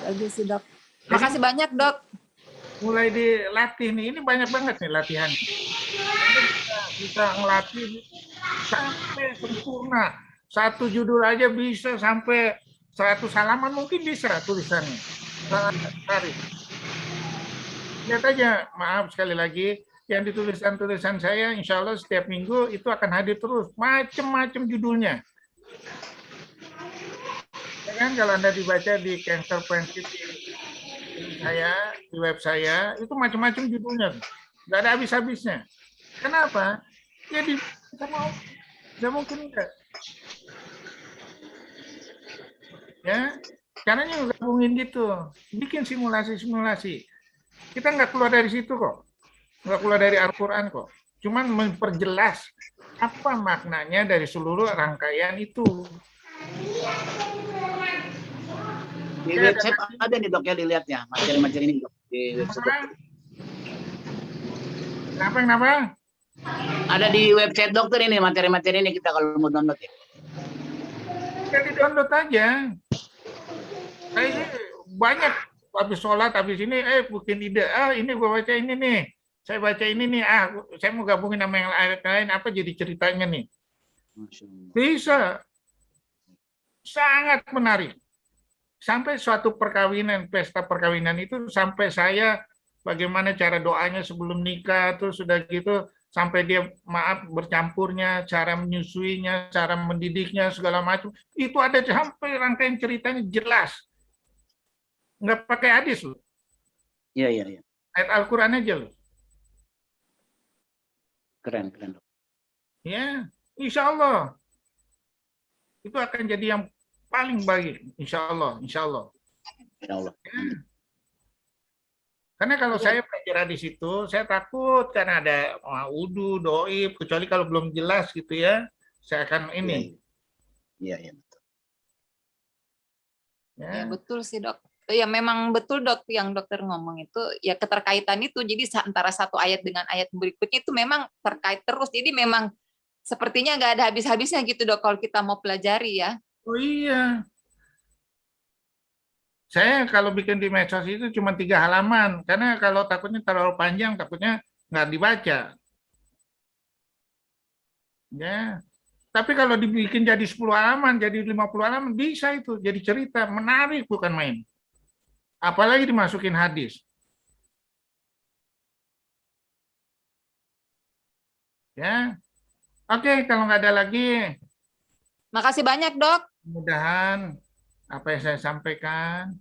Aja sih dok. Makasih banyak dok. Mulai dilatih nih, ini banyak banget nih latihan. Bisa ngelatih sampai sempurna. Satu judul aja bisa sampai 100 halaman mungkin bisa tulisannya. Sangat menarik. Lihat aja, maaf sekali lagi, yang di tulisan saya, insya Allah setiap minggu itu akan hadir terus. Macam-macam judulnya. Ya kan, kalau Anda dibaca di Cancer Friendship saya, di web saya, itu macam-macam judulnya. Nggak ada habis-habisnya. Kenapa? Ya nggak mungkin enggak. Ya, caranya gabungin gitu. Bikin simulasi-simulasi. Kita nggak keluar dari situ kok. Nggak keluar dari Al-Quran kok. Cuman memperjelas apa maknanya dari seluruh rangkaian itu. Di website ada nih dok ya, dilihatnya materi-materi ini dok di website. Kenapa? Ada di website dokter ini materi-materi ini kita kalau mau download ya. Bisa di-download aja. Saya sih banyak habis sholat, habis ini bikin ide, ini gue baca ini nih. Saya baca ini nih, saya mau gabungin sama yang lain, apa jadi ceritanya nih. Bisa. Sangat menarik. Sampai suatu perkawinan, pesta perkawinan itu sampai saya bagaimana cara doanya sebelum nikah, terus sudah gitu sampai dia bercampurnya, cara menyusuinya, cara mendidiknya segala macam. Itu ada sampai rangkaian ceritanya jelas. Nggak pakai hadis loh. Iya, iya, iya. Ayat Al-Quran aja loh. Keren, keren. Dok. Ya, insya Allah. Itu akan jadi yang paling baik. Insya Allah, insya Allah. Insya Allah. Karena kalau saya belajar di situ, saya takut karena ada wudu, doib, kecuali kalau belum jelas gitu ya, saya akan ini. Iya, iya. Ya betul sih dok. Ya memang betul dok yang dokter ngomong itu ya keterkaitan itu. Jadi antara satu ayat dengan ayat berikutnya itu memang terkait terus. Jadi memang sepertinya nggak ada habis-habisnya gitu dok kalau kita mau pelajari ya. Oh iya. Saya kalau bikin di medsos itu cuma 3 halaman, karena kalau takutnya terlalu panjang, takutnya nggak dibaca. Ya. Tapi kalau dibikin jadi 10 halaman, jadi 50 halaman, bisa itu. Jadi cerita, menarik bukan main. Apalagi dimasukin hadis. Ya. Oke, kalau nggak ada lagi. Makasih banyak dok. Mudah-mudahan apa yang saya sampaikan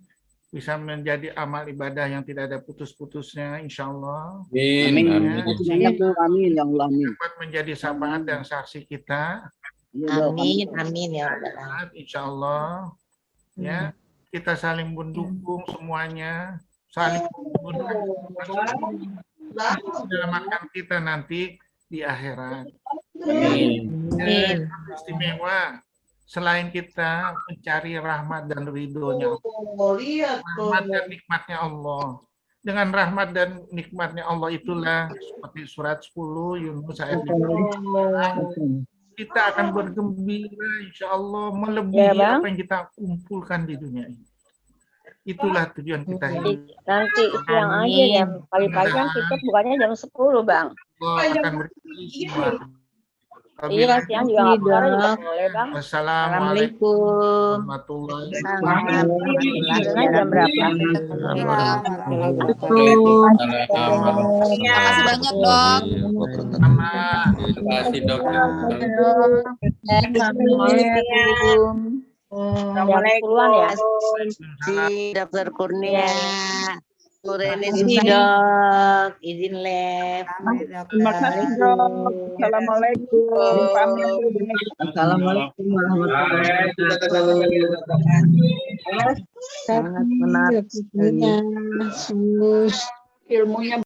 bisa menjadi amal ibadah yang tidak ada putus-putusnya, insya Allah. Amin. Amin. Ya Allah, amin. Dapat menjadi syafaat dan saksi kita. Amin, amin ya Allah. Insya Allah. Ya, kita saling mendukung semuanya, saling mendukung menyelamatkan kita nanti di akhirat. Amin. Istimewa. Selain kita mencari rahmat dan ridhonya Allah, rahmat dan nikmatnya Allah. Dengan rahmat dan nikmatnya Allah itulah seperti surat 10 Yunus ayat 5. Kita akan bergembira insya Allah melebihi apa yang kita kumpulkan di dunia ini. Itulah tujuan kita hidup. Nanti siang aja ya, pagi-pagi kan kita bukannya jam 10 Bang. Allah akan beri semua. Iya, siang juga nggak boleh, juga boleh Bang. Wassalamualaikum warahmatullahi wabarakatuh. Jam berapa? Terima kasih banyak dok. Terima kasih dok. Assalamualaikum. Assalamualaikum. Dokter Kurnia. Permisi dok, izin live. Terima kasih dok. Assalamualaikum. Assalamualaikum warahmatullahi wabarakatuh. Sangat menarik sekali. Ilmunya